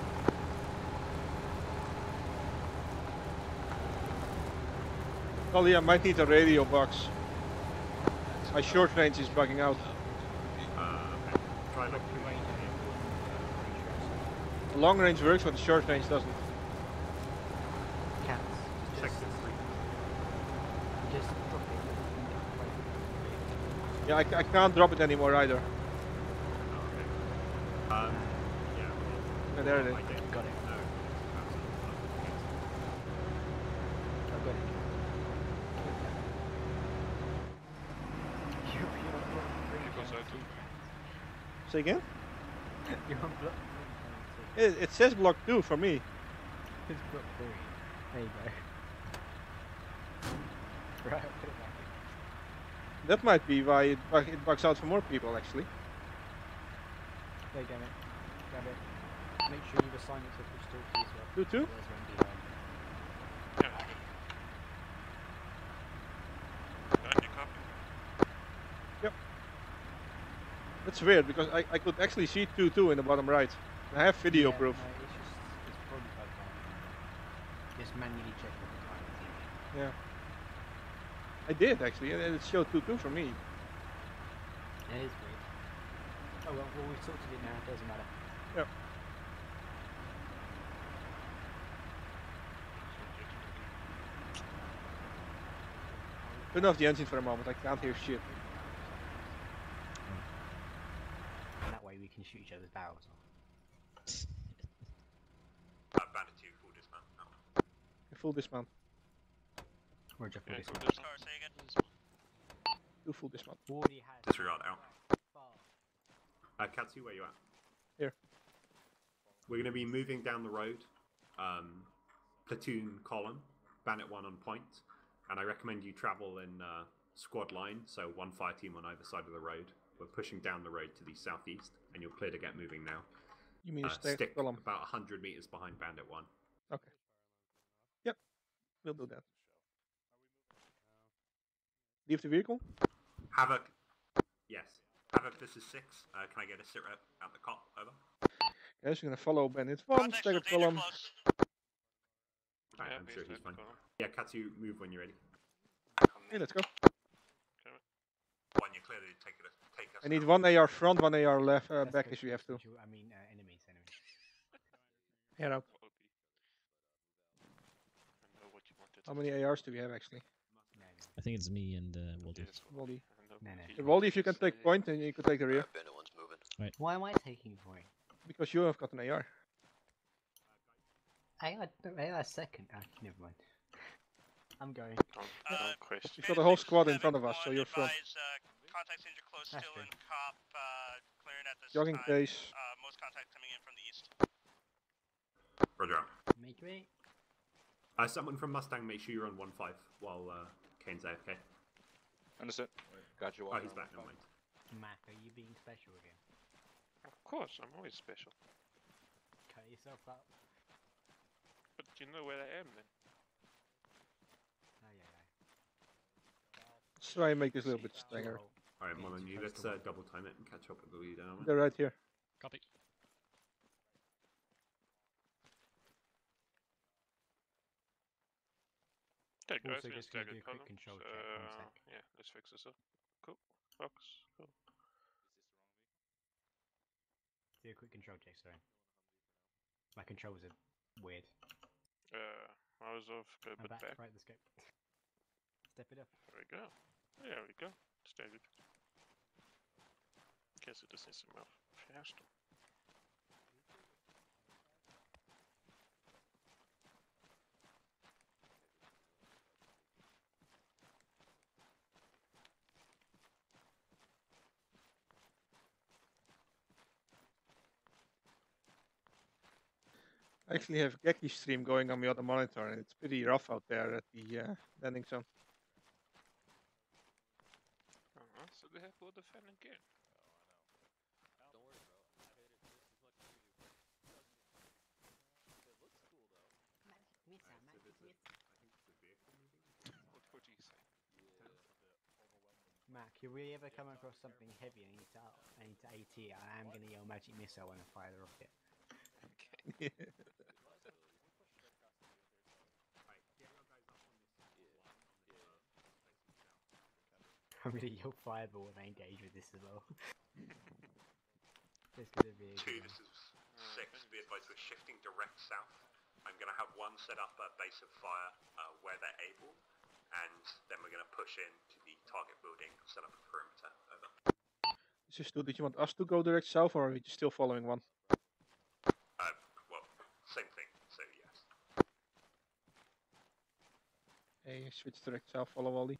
Ollie, I might need a radio box. My short range is bugging out. Okay. Try look through The long range works, but the short range doesn't. Cats. check this through. Just drop it. Yeah, I can't drop it anymore either. Okay. Yeah. Yeah, there it is. I don't Got it. know. I've got it. Say again? You're on block 3. It says block 2 for me. It's block 3. There you go. Right, I'll put it back in. That might be why it bugs out for more people, actually. There you go, mate. Grab it. Make sure you assign it to push talkie as well. 2-2? There's one behind. Yep. That's weird because I could actually see 2-2 in the bottom right. I have video proof. No, it's probably bugged out. Just manually check all the time. It's easier. Yeah. I did actually, and it showed 2-2 for me. It is weird. Oh well, we've sorted it now, it doesn't matter. Yep. Turn off the engine for a moment, I can't hear shit. And that way we can shoot each other's barrels off. Bandit 2, full dismount now. Full dismount. Roger, full dismount. Say again. Do full dismount. Disregard out. Katsu, where you at? Here. We're going to be moving down the road. Platoon column, Bandit 1 on point. And I recommend you travel in squad line, so one fire team on either side of the road. We're pushing down the road to the southeast, and you're clear to get moving now. You mean stick column? About 100 meters behind Bandit 1. Okay. Yep, we'll do that. Leave the vehicle? Havoc. Yes. Havoc, this is 6. Can I get a sit rep at the cop? Over. Yes, you're gonna follow Bandit 1, staggered column. I'm sure he's fine. Yeah, Katsu, move when you're ready. Hey, let's go. One, you're clear to take us. I need one AR front, one AR left, back if you have to. I mean, enemies. Head out. How many ARs do we have actually? I think it's me and Wally. Wally. No. Wally, if you can take point, then you can take the rear. Bandit 1's moving. Right. Why am I taking point? Because you have got an AR. AR second. Never mind. I'm going. You've got the whole squad in front of us, so you're front. Contact danger close, still in cop, clearing at this Jogging time. pace. Most contact coming in from the east. Roger out. Make way. Someone from Mustang, make sure you're on 1-5 while Kane's AFK. Understood. Got you. Oh, he's back, never mind. Mac, are you being special again? Of course, I'm always special. Cut yourself up. But you know where I am then. Let's try and make this a little bit staggered. Alright, Molyneux, let's double time it and catch up with the lead element. They're right here. Copy. Take guys, Also, in just gonna staggered do a quick columns. control check, 1 sec. Yeah, let's fix this up. Cool. Fox. Cool. Do a quick control check, sorry. My controls are weird. Mouse off, go a bit back. Right, let's go. Step it up. There we go. There we go. Staggered. Guess it just needs to move faster. I actually have Geki stream going on the other monitor, and it's pretty rough out there at the landing zone. So they have to defend again. Don't worry, bro. I hate it just as much as you do. It looks cool though. What do you say? Mac, if we ever come across something heavy, I need to AT. I am going to yell magic missile when I fire the rocket. Okay. I'm going to yell fireball when I engage with this as well. This is going to be a 2, this is 6. Be advised, we're shifting direct south. I'm going to have one set up a base of fire where they're able, and then we're going to push in to the target building, set up a perimeter. Over. This is Stu, did you want us to go direct south, or are we still following one? Well, same thing, so yes. Hey, switch direct south, follow Wally.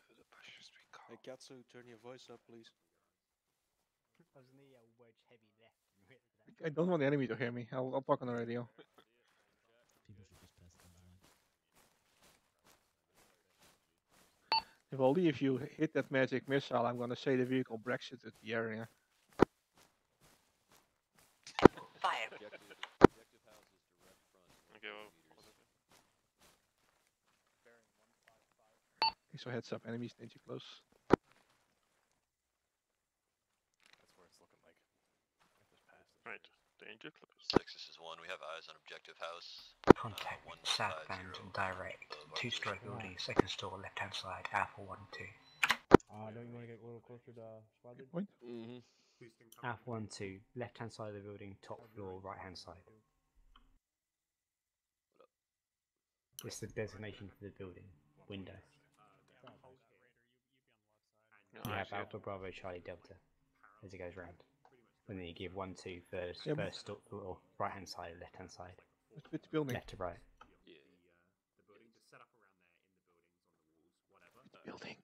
The bushes we call. Hey, Katsu, turn your voice up, please. I was near wedge heavy left. I don't want the enemy to hear me. I'll talk on the radio. People should just pass them line. Voldy, if you hit that magic missile, I'm gonna say the vehicle Brexited the area. Fire. Objective house is direct front. Okay, well, Okay, so heads up, enemies danger close. That's where it's looking like. I just passed it. right. Danger close. 6, this is 1. We have eyes on objective house. Contact 150 southbound of direct. our Two-story position. building, second store, left-hand side, Alpha 1 2. Don't you want to get a little closer to squadron? Point. Alpha 1 2, left-hand side of the building, top floor, right-hand side. It's the designation for the building. Window. You have Alpha Bravo Charlie Delta as it goes round. And then you give 1 2 first, Yep. first store, or right-hand side, left-hand side. Which building? Left to right. The building, just set up around there in the buildings, on the walls, whatever. Building.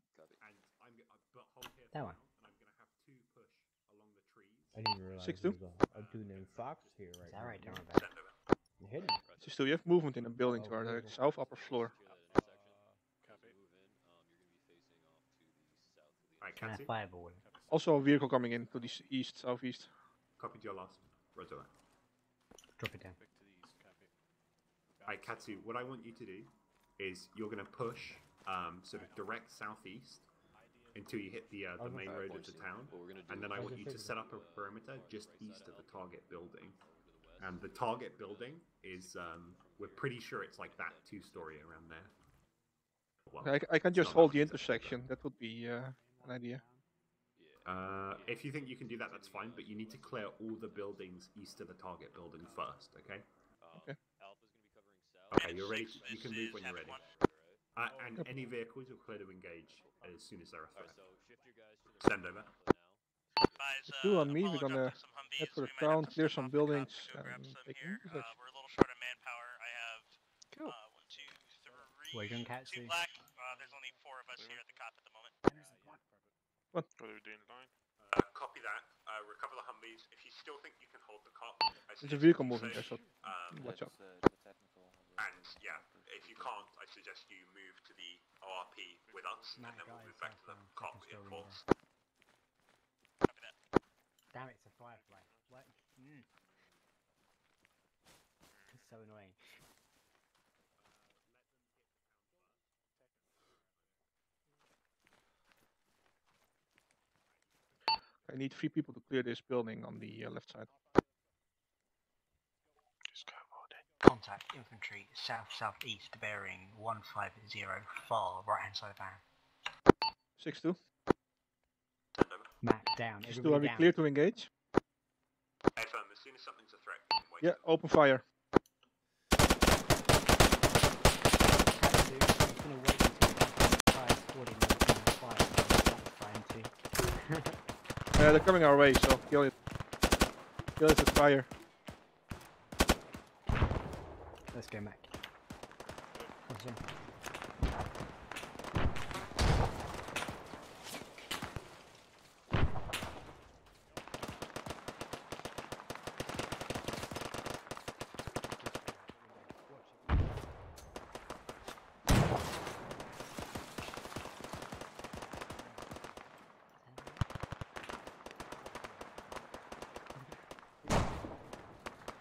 And but hold here That for one. now, and I'm gonna have 2 push along the trees. I didn't realize 6-2. there was a dude named Fox here right now. Alright, don't worry about it. You hit him. 6-2, you have movement in the building to our south upper floor. Alright, Can I Katsu. fireball? Also a vehicle coming in to the east, southeast. Copied your last. Roger that. Drop it down. Alright, Katsu, what I want you to do is you're going to push sort of direct southeast until you hit the main road of the town. And then I want you to set up a perimeter just east of the target building. And the target building is, we're pretty sure it's like that 2-story around there. Well, I can it's just not hold that the much, intersection. That would be an idea. If you think you can do that, that's fine, but you need to clear all the buildings east of the target building first, okay? Okay. Okay, you're ready. You can move when you're ready. And any vehicles are clear to engage as soon as they're a threat. Send over. Two on me. We're gonna head for the town, clear some buildings, and take an intersection. We're a little short on manpower. I have 1, 2, 3, Where you going, Katsu? 2 black. There's only 4 of us here at the cop at the moment. What? What are we doing line? Copy that. Recover the Humvees. If you still think you can hold the cop, There's a vehicle moving there, so watch out. And yeah, if you can't, I suggest you move to the ORP with us, and then we'll move back to the cop in force. Damn, it's a firefly. What? It's so annoying. I need 3 people to clear this building on the left side. Contact infantry south-southeast bearing 150 far right-hand side van. 6-2. Mac down. 6-2, are we clear to engage? Hey, firm, as soon as something's a threat, wait. Yeah, open fire. They're coming our way, so kill it. Kill it with fire. Let's go, Mac. Awesome.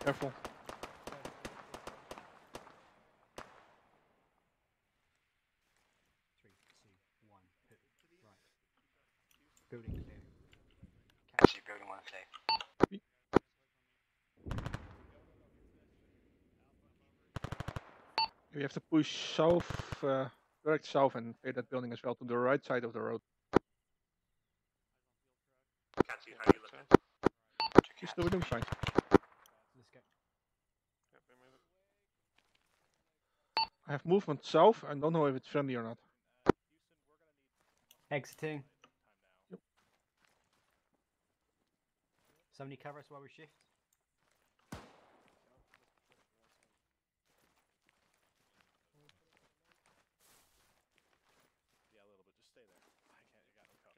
Careful. Building clear. Catch building 1 clear. We have to push south, direct south, and clear that building as well to the right side of the road. Katsu, how you looking? She's still doing fine. Let's go. I have movement south. I don't know if it's friendly or not. Exiting. Yep. Somebody cover us while we shift. Yeah, a little bit. Just stay there. I got no cover.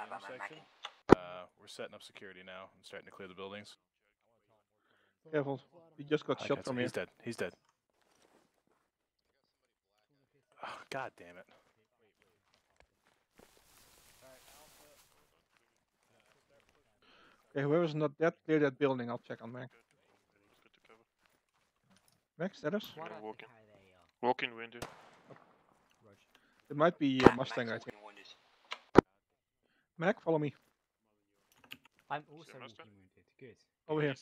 intersection. We're setting up security now and starting to clear the buildings. Careful. He just got shot from here. He's dead. He's dead. Oh, God damn it. Okay, whoever's not dead, clear that building. I'll check on Mac. Good to cover. Mac, status? I'm gonna walk in. Walk in window. It might be Mustang right here. Mac, follow me. I'm also walking wounded. Good. Over here.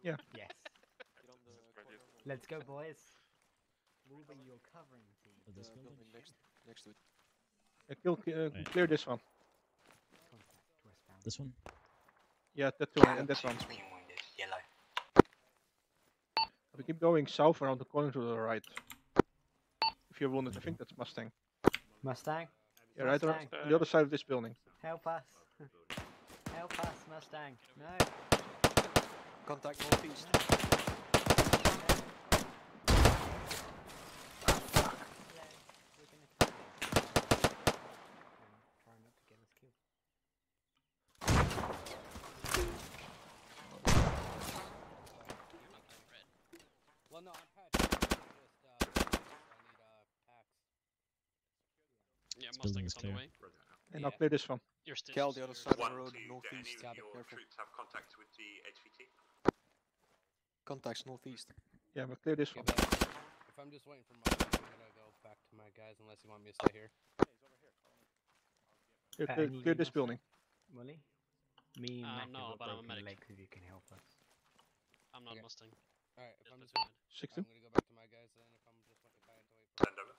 Yeah. Yes. Let's go, boys. We'll be your covering team. This building next to it. Clear this one. This one? Yeah, that one and this one. Yellow. We keep going south around the corner to the right. If you're wounded, I think that's Mustang. Mustang? Yeah, right around Mustang. on the other side of this building. Help us. Help us, Mustang. No. Contact northeast. Try not to get us killed. Well, no, I'm patched. Just, I need packs. Yeah, Mustang's on the way. And I'll clear this one. You're still. Cal, the other side of the road, northeast. Any of your troops have contact with the HVT? Contacts northeast. Yeah, but clear this one. If I'm just waiting for my, I'm gonna go back to my guys unless you want me to stay here. Clear this building. Molly? Me and Mac no, have but got I'm a broken medic. leg who can help us. I'm not Mustang. Alright, if I'm just Platoon. 16. I'm gonna go back to my guys then if I have to wait for Send over.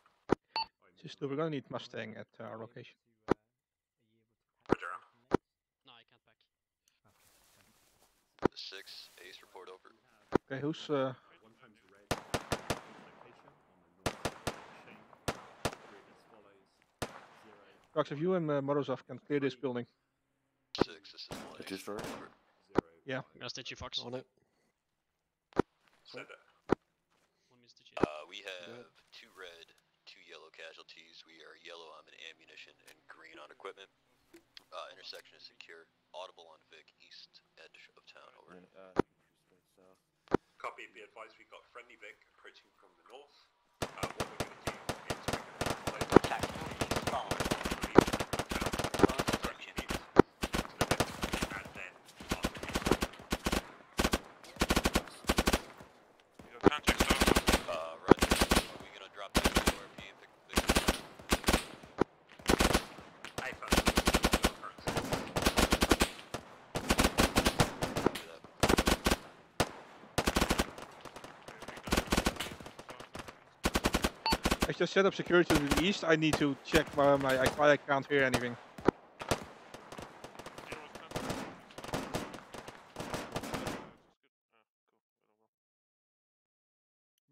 Just we're gonna need Mustang at our location. Roger. No, I can't back. 6, Ace, report over. Okay, who's Cox, if you and Morozov can clear this building. 6, this is Malay. Just for Yeah. I'm gonna stitch you, Fox. on it. Send it. Let me stitch you. We have 2 red, 2 yellow casualties. We are yellow on ammunition and green on equipment. Intersection is secure. Audible on Vic, east edge of town. Over. Copy, be advised we've got friendly Vic approaching from the north. What we're going to do is we're going to attack You got contact south. Roger. Are we gonna drop back to RP and pick the I found I just set up security to the east. I need to check I can't hear anything.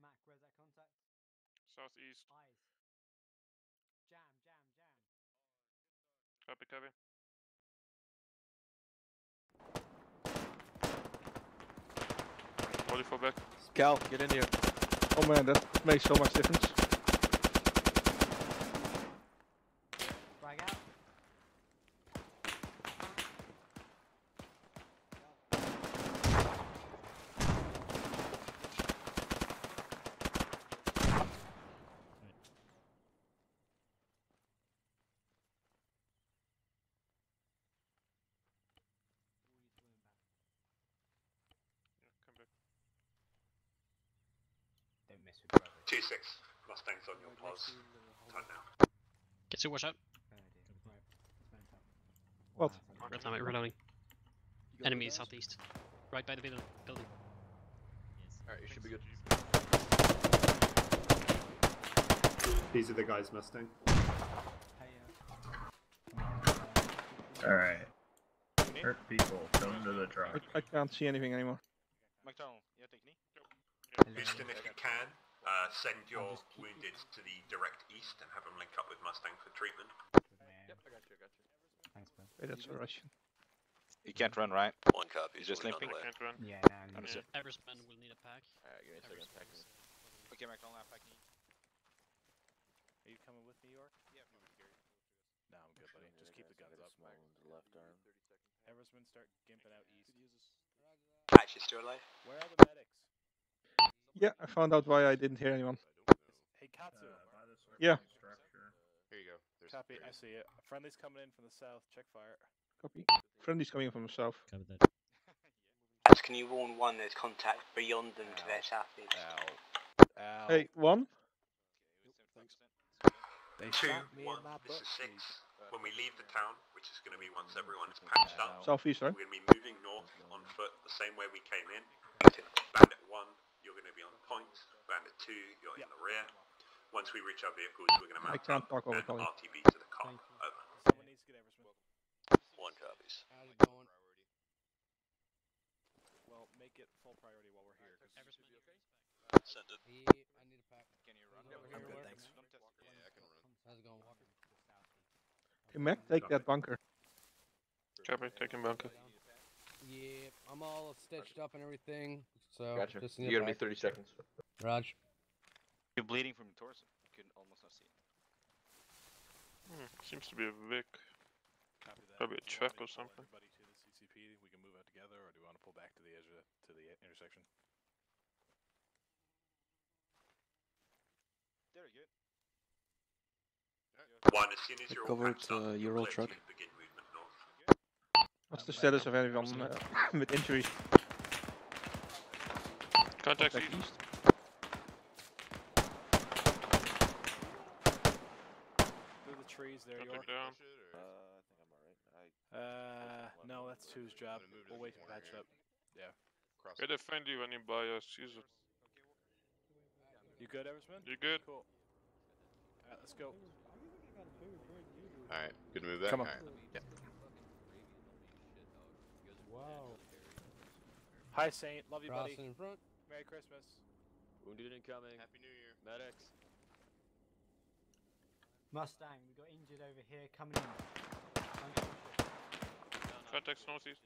Mac, where's that contact? Southeast. Eyes. Jam. Copy, copy. Body fall back. Cal, get in here. Oh man, that makes so much difference. Frag out. Come back. Don't mess with brother. 2-6. Mustang's on your pause. Time now. Get to watch out. What? Reloading. Enemy southeast. Right by the building. Alright, you should be good. These are the guys, Mustang. Alright. Hurt people, come to the truck. I can't see anything anymore. McDonald, you take knee? Houston, if you can, send your wounded to the direct east and have them link up with Mustang for treatment. Yep, I got you. Thanks, man. Wait, that's a Russian. You can't run, right? 1 copy. He's just limping. I can't run. Yeah, no. Understood. Eversman will need a pack. Alright, give me a second. Eversman. Okay, McDonald, I pack knee. Are you coming with me, York? Yeah, I'm moving here. No, I'm good, buddy. Just keep the guns up. Left arm. Eversman, start gimping out east. Patch is still alive. Where are the medics? Yeah, I found out why I didn't hear anyone. Hey, Katsu. By the Yeah. structure. Here you go. There's, Copy. I see it. Friendly's coming in from the south. Check fire. Copy. Friendly's coming from the south. Copy that. Patch, can you warn one there's contact beyond them to their southeast? Ow. Hey, 1. They Two, shot me one. in my This butt is 6. cheek. When we leave the town, which is going to be once everyone is patched up, Southeast, right? we're going to be moving north on foot the same way we came in. Bandit 1, you're going to be on point. Bandit 2, you're in the rear. Once we reach our vehicles, we're going to I mount can't up talk over and Tony. RTB to the car. Over. Someone needs to get Eversman. 1 copies. How's it going? Well, make it full priority while we're here. Send it. Yeah, I need a pack. Can you run? I'm good, thanks. Yeah, I can run. How's it going, Walker? Hey, Mac, take that bunker. Copy, taking bunker. Yeah, I'm all stitched up and everything. So Gotcha. just You need a gotta be pack. 30 seconds. Raj. You're bleeding from the torso. You can almost not see it. Seems to be a Vic. Copy that. Probably a Do you truck want me or to pull something. Everybody to the CCP. We can move out together, or do you want to pull back to the edge of to the intersection? There you go. One, as soon as you're all patched up, your old truck. begin movement north. What's the status of anyone with injuries? Contact Contact east. east. Through the trees there, you Contact are. down. I think I'm alright. No, that's two's job. We'll wait to patch up. Yeah. They defend you when you buy a Caesar. You good, Eversman? You good? Cool. Alright, let's go. Alright, good to move back? Come on. Alright. Yeah. Wow. Hi, Saint. Love you, buddy. Crossing in front. Merry Christmas. Wounded incoming. Happy New Year. Medics. Mustang, we got injured over here coming in. Contact northeast.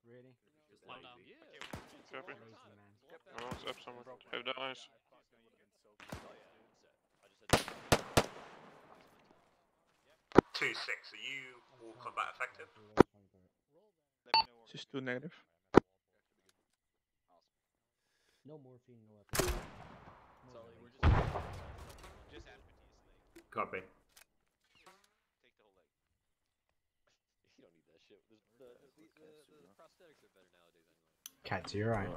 Really? Well done. Copy. Lazy man. Oh, it's up somewhere. Have the eyes. 2-6, are you all combat effective? Just 2 negative. No morphine, no weapon. Sully, we're just add Copy. Take the whole leg. You don't need that shit. The prosthetics are better nowadays anyway. Cats, you're right.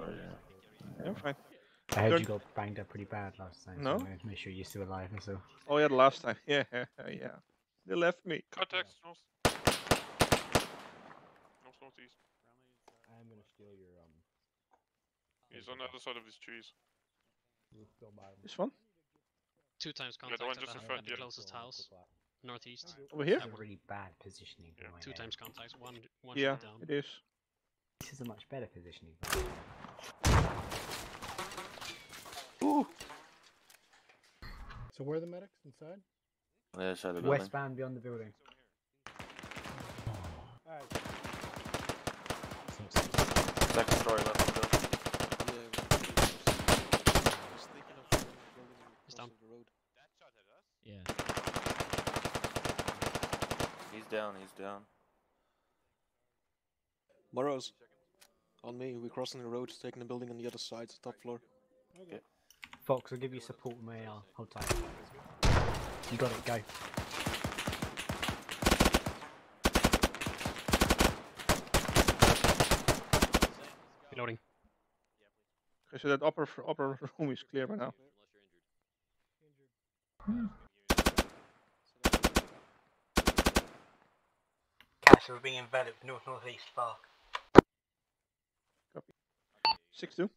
Yeah, I'm fine. I heard Don't- you got banged up pretty bad last time. No? So make sure you're still alive and so. Oh yeah, the last time. Yeah, yeah. They left me. Contact north. Northeast. I'm gonna steal your He's on the other side of these trees. This one? 2 times Yeah, contact the one at just the, in front, at the yeah. closest house. Northeast. Over here? This is a really bad positioning. for my 2 head. times contact. One Yeah, shot down. it is. This is a much better positioning. Ooh. So where are the medics inside? Yeah, side of the building. Westbound beyond the building. Alright. Second story left window. He's down. Yeah. He's down, he's down. Burrows. On me, we're crossing the road, taking the building on the other side, top floor. Okay. Fox, I'll give you support with my AR. Hold tight. You got it, go. Reloading. Okay, so that upper room is clear by now. Cash, we're being enveloped north-northeast far. Copy. 6-2.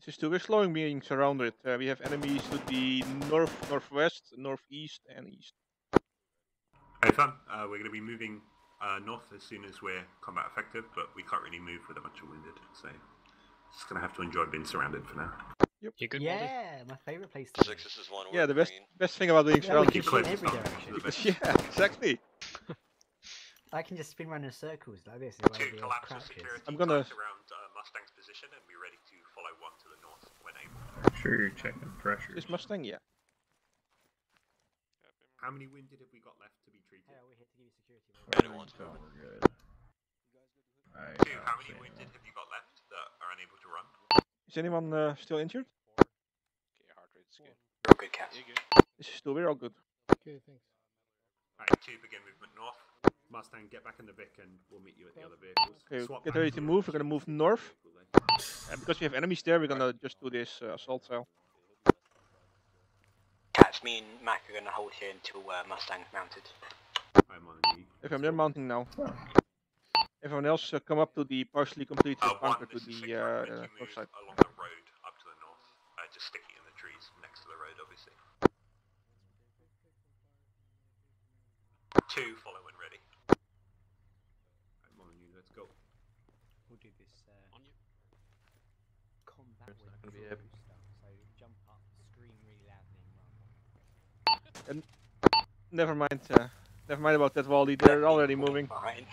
6-2, we're slowing being surrounded. We have enemies to the north, northwest, northeast, and east. Hey fun, we're going to be moving north as soon as we're combat effective, but we can't really move with a bunch of wounded, so just going to have to enjoy being surrounded for now. Yep. You good, Yeah, my favourite place to be. This is one. Yeah, the best thing about being Yeah, we surrounded. can shoot in every direction. Because, yeah, exactly. I can just spin around in circles like this. Two While collapse crouches. security I'm gonna- guards around Mustang's position and be ready to follow one to the north when able. Make sure you're checking pressure. Is Mustang? Yeah. How many wounded have we got left to be treated? Hey, we're here to give you security. Anyone's So moving. we're good. Two, how many wounded have you got left that are unable to run? Is anyone still injured? Okay, heart rate's good. Real good, Cap. This is still, we're all good. Okay, thanks. Alright, 2 begin movement north. Mustang, get back in the Vic and we'll meet you at the other vehicles. Okay, Swap get back ready to move. We're gonna move north. Because we have enemies there, we're gonna just do this assault cell. Cats, me and Mac are gonna hold here until Mustang's mounted. I'm on you. Okay, they're mounting now. Everyone else come up to the partially completed bunker to the north side. Along the road up to the north. Just sticking in the trees next to the road, obviously. 2, follow when ready. I'm on you, let's go. We'll do this On you. combat It's with not gonna be crew happy. stuff. So jump up, scream really loudly, and run. And never mind about that, Wally. They're already moving. Behind.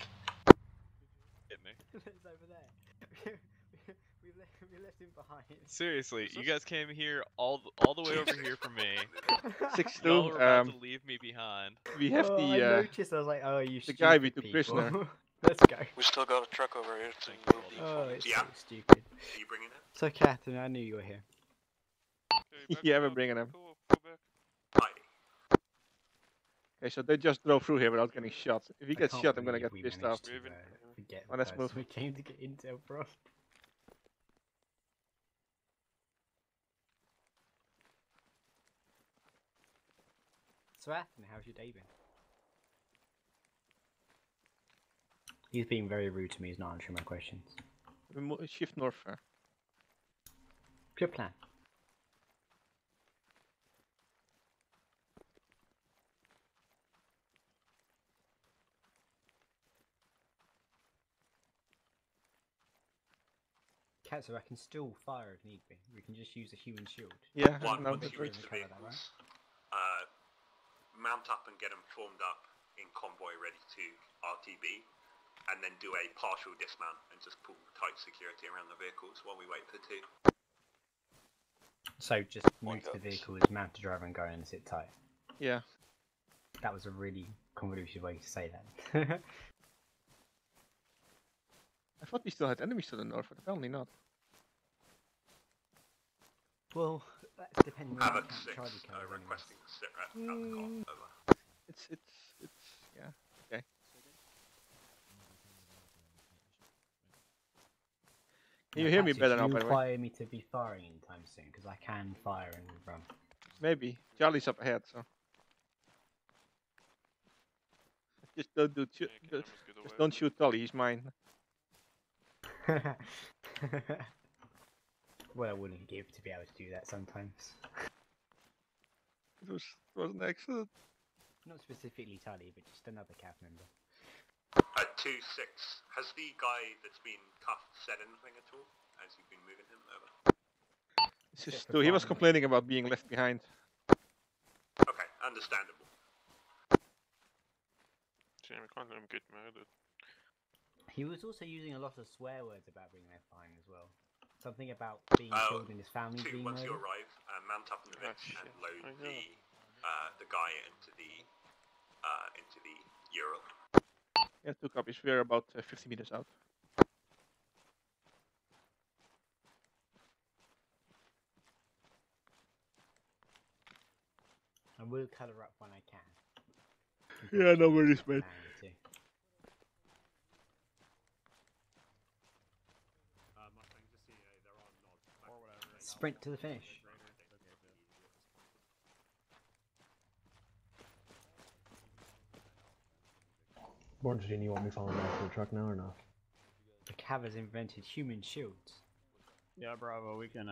Hit me. It's over there. we left him behind. Seriously, you guys came here all the way over here for me. 6-2. Y'all were about to leave me behind. We have I noticed. I was like, "Oh, you the stupid guy we took people." prisoner. Let's go. We still got a truck over here to move the Oh, it's Yeah. so stupid. Are you bringing it? So, Catherine, I knew you were here. Yeah, we're bringing him. Cool, go back. Okay, so they just drove through here without getting shot. If he I gets can't shot, I'm gonna believe get we pissed managed off. to, forget Well, the let's move. person we came to get intel from. So, Athen, how's your day been? He's being very rude to me. He's not answering my questions. We shift north. Good plan. Cat, so I can still fire if need be. We can just use a human shield. Yeah, One, no, once that's you right. reach the vehicles, mount up and get them formed up in convoy ready to RTB, and then do a partial dismount and just pull tight security around the vehicles while we wait for 2. So just move to the vehicles, mount the driver and go in and sit tight. Yeah. That was a really convoluted way to say that. I thought we still had enemies to the north, but apparently not. Well, that's depending on how Havoc Count 6 Charlie goes. requesting to sit at the cop. Over. It's yeah. Okay. Can you hear me better now, by the way? Do you require me to be firing anytime soon? Because I can fire and run. Maybe. Charlie's up ahead, so. Just don't do. Just don't shoot Tully. He's mine. Well, I wouldn't give to be able to do that sometimes. It was an accident. Not specifically Tully, but just another cab member. 2-6. Has the guy that's been cuffed said anything at all as you've been moving him over? This is he was complaining about being left behind. Okay, understandable. Damn, I can't let him get mad at. He was also using a lot of swear words about being left behind as well. Something about being killed and his family 2, being once you murdered. arrive, mount up in the Vic and load the guy into the Euro. Yeah, 2 copies. We're about 50 meters out. I will colour up when I can. Yeah, no worries, mate. Sprint to the finish. Bornstein, you want me falling back to the truck now or not? The cav has invented human shields. Yeah, Bravo, we can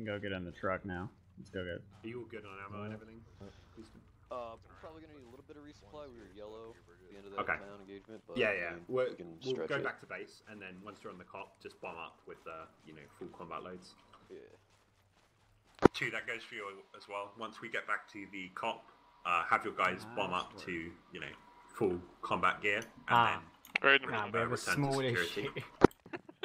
go get in the truck now. Let's go get. Are you all good on ammo and everything? We're probably gonna need a little bit of resupply. We were yellow at the end of that Okay. town engagement, but Yeah, I yeah. mean, We'll we can go stretch it. back to base, and then once you're on the cop, just bomb up with full combat loads. Yeah. 2, that goes for you as well. Once we get back to the cop, have your guys bomb up to full combat gear, and then Nah, we have a return to smallest security.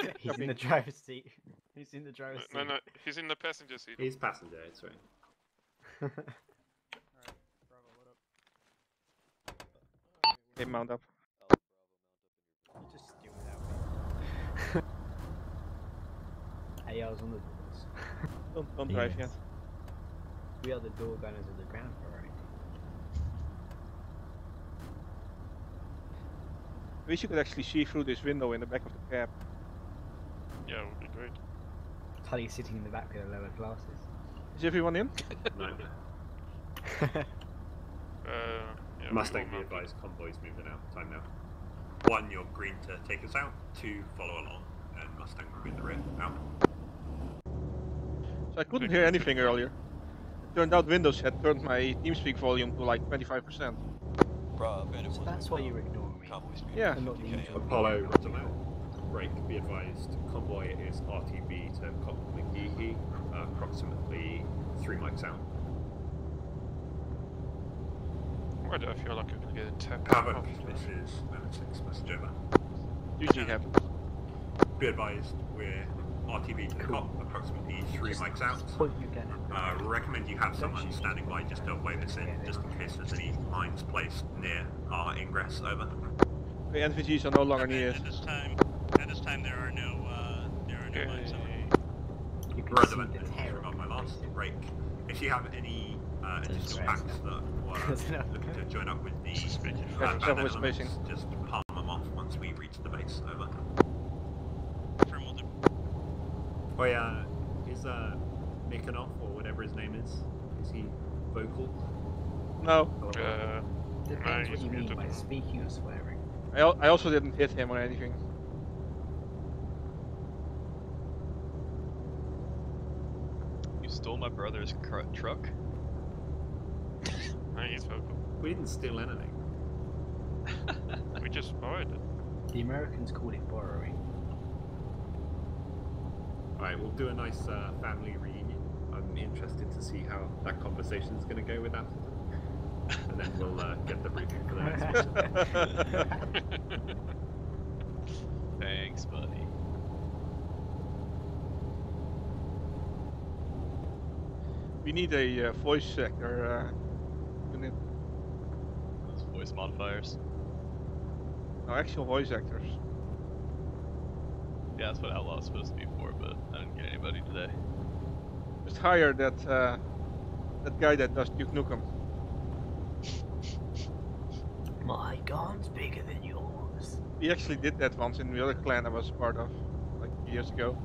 shit. He's in the driver's seat. He's in the driver's seat. No, he's in the passenger seat. He's passenger, it's right. Okay, mount up. You just deal without me. Hey, I was on the doors. Don't drive yet. We are the door gunners of the ground priority. I wish you could actually see through this window in the back of the cab. Yeah, it would be great. Tully's sitting in the back with the lower classes. Is everyone in? No. Yeah, Mustang, be advised, convoy's moving out. Time now. 1, you're green to take us out. 2, follow along. And Mustang will be in the rear. Out. So I couldn't hear anything earlier. It turned out Windows had turned my TeamSpeak volume to like 25%. So that's why you're ignoring me. Yeah. And not the usual. Apollo, roger out. Break, be advised. Convoy is RTB to Cop McGeehee, approximately 3 mics out. Why do I feel like I'm gonna get attacked? Havoc, this is 6 message over. Usually happens. Be advised, we're RTB to the Cop, approximately 3 mics out. Recommend you have someone standing by just to wave us in, just in case there's any mines placed near our ingress. Over. The NVGs are no longer needed. At this time, there are no mines. You can Roger see that. the terror. On my last break. If you have any additional packs that were looking to join up with the Careful spacing. just palm them off once we reach the base. Over. Oh yeah, is Nikonov or whatever his name is he vocal? No. Depends what you mean by speaking or swearing. I also didn't hit him or anything. You stole my brother's truck? No, he's vocal. We didn't steal anything. We just borrowed it. The Americans called it borrowing. Alright, we'll do a nice family reunion. I'm interested to see how that conversation is going to go with that. And then we'll get the briefing for the next one. Thanks, buddy. We need a voice actor unit. Those voice modifiers. No, actual voice actors. Yeah, that's what Outlaw is supposed to be for, but I didn't get anybody today. Just hire that guy that does Duke Nukem. My gun's bigger than yours. We actually did that once in the other clan I was part of, like years ago.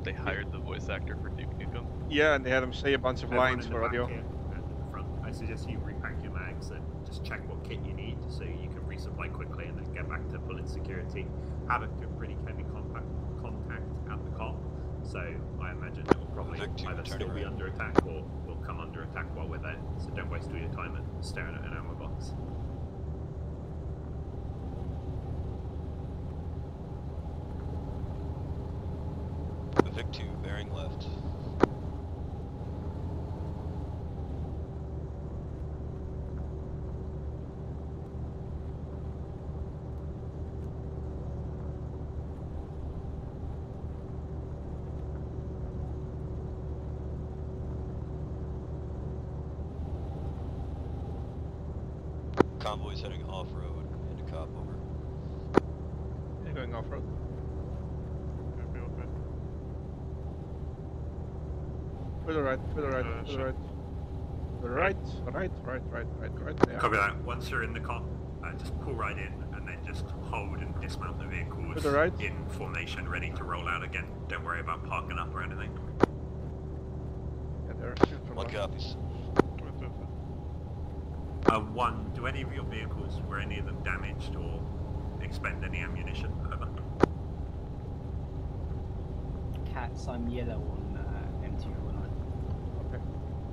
They hired the voice actor for Duke Nukem? Yeah, and they had him say a bunch of lines for audio. Here, at the front. I suggest you repack your mags and just check what kit you need so you can resupply quickly and then get back to bullet security. Havoc took pretty heavy contact at the cop, so I imagine it will probably either still be under attack or will come under attack while we're there. So don't waste all your time at staring at an ammo box. Vic 2, bearing left. Convoy's heading off-road into Cop, over. They're going off-road. Further right, further right, further right. Right. Yeah. Copy that. Once you're in the cop, just pull right in and then just hold and dismount the vehicles To the right. in formation, ready to roll out again. Don't worry about parking up or anything. Yeah, there. One copies. One, do any of your vehicles, were any of them damaged or expend any ammunition? Over. Cats, I'm yellow on M249. Okay.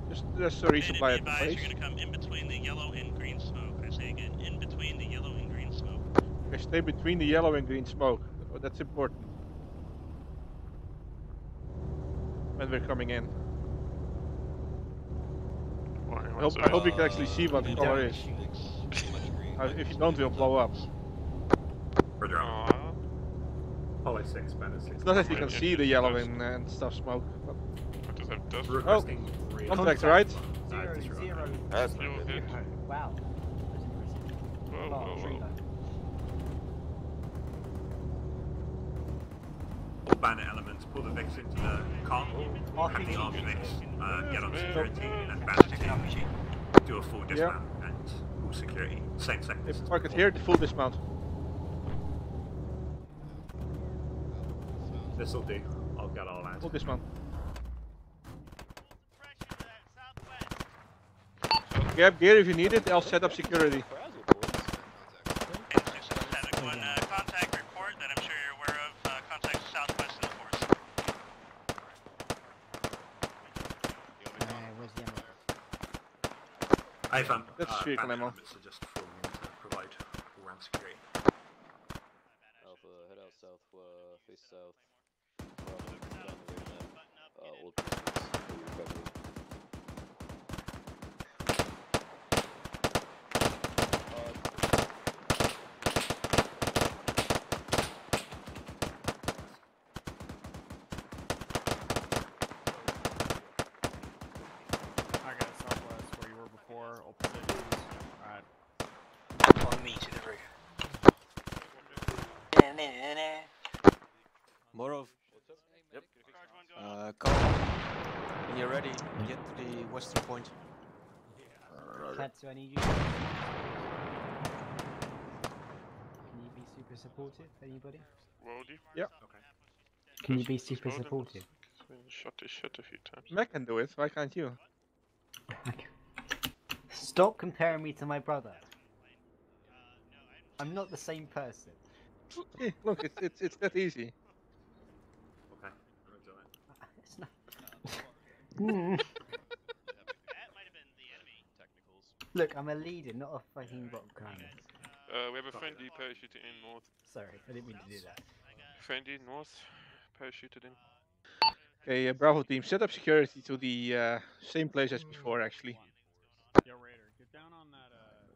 Just resupply at the Advise, base. you're gonna come in between the yellow and green smoke. I say again, in between the yellow and green smoke. Okay, stay between the yellow and green smoke. Oh, that's important. When we're coming in. I hope you can actually see what the color is. If you don't, we'll blow up. Further up. Hollow 6, banner 6. It's not that you can see the yellow and stuff smoke. But... What does that do? Oh, contact right? Zero. Wow. Whoa, tree line. All bandit elements, pull the Vix into the car, have the armed Vix get on security, and bandit team do a full dismount and full security. Same sector. If park it here, the full dismount. This'll do. I'll get all that. Full dismount. Grab gear if you need it, I'll set up security. One contact report that I'm sure you're aware of. Contact southwest of the force. Where's the ammo? Hey fam. That's vehicle ammo. So just for me to provide all-round security. Alpha, head out south, face south. Down the way to that old business for your recovery. I got southwest where you were before. Open cities. Alright. On me to the rear. Morov. Yep. Call. When you're ready, get to the western point. Katsu, I need you. Can you be super supportive? Anybody? Rody? Yep. Okay. Can you be super supportive? Shot his shit a few times. Mac can do it, why can't you? Stop comparing me to my brother. I'm not the same person. Hey, look, it's that easy. Okay. It's not. Mm. Look, I'm a leader, not a fucking rock climber. We have a friendly parachuted in north. Sorry, I didn't mean to do that. Friendly north, parachuted in. Okay, Bravo team, set up security to the same place as before, actually. Yo, Raider, get down on that,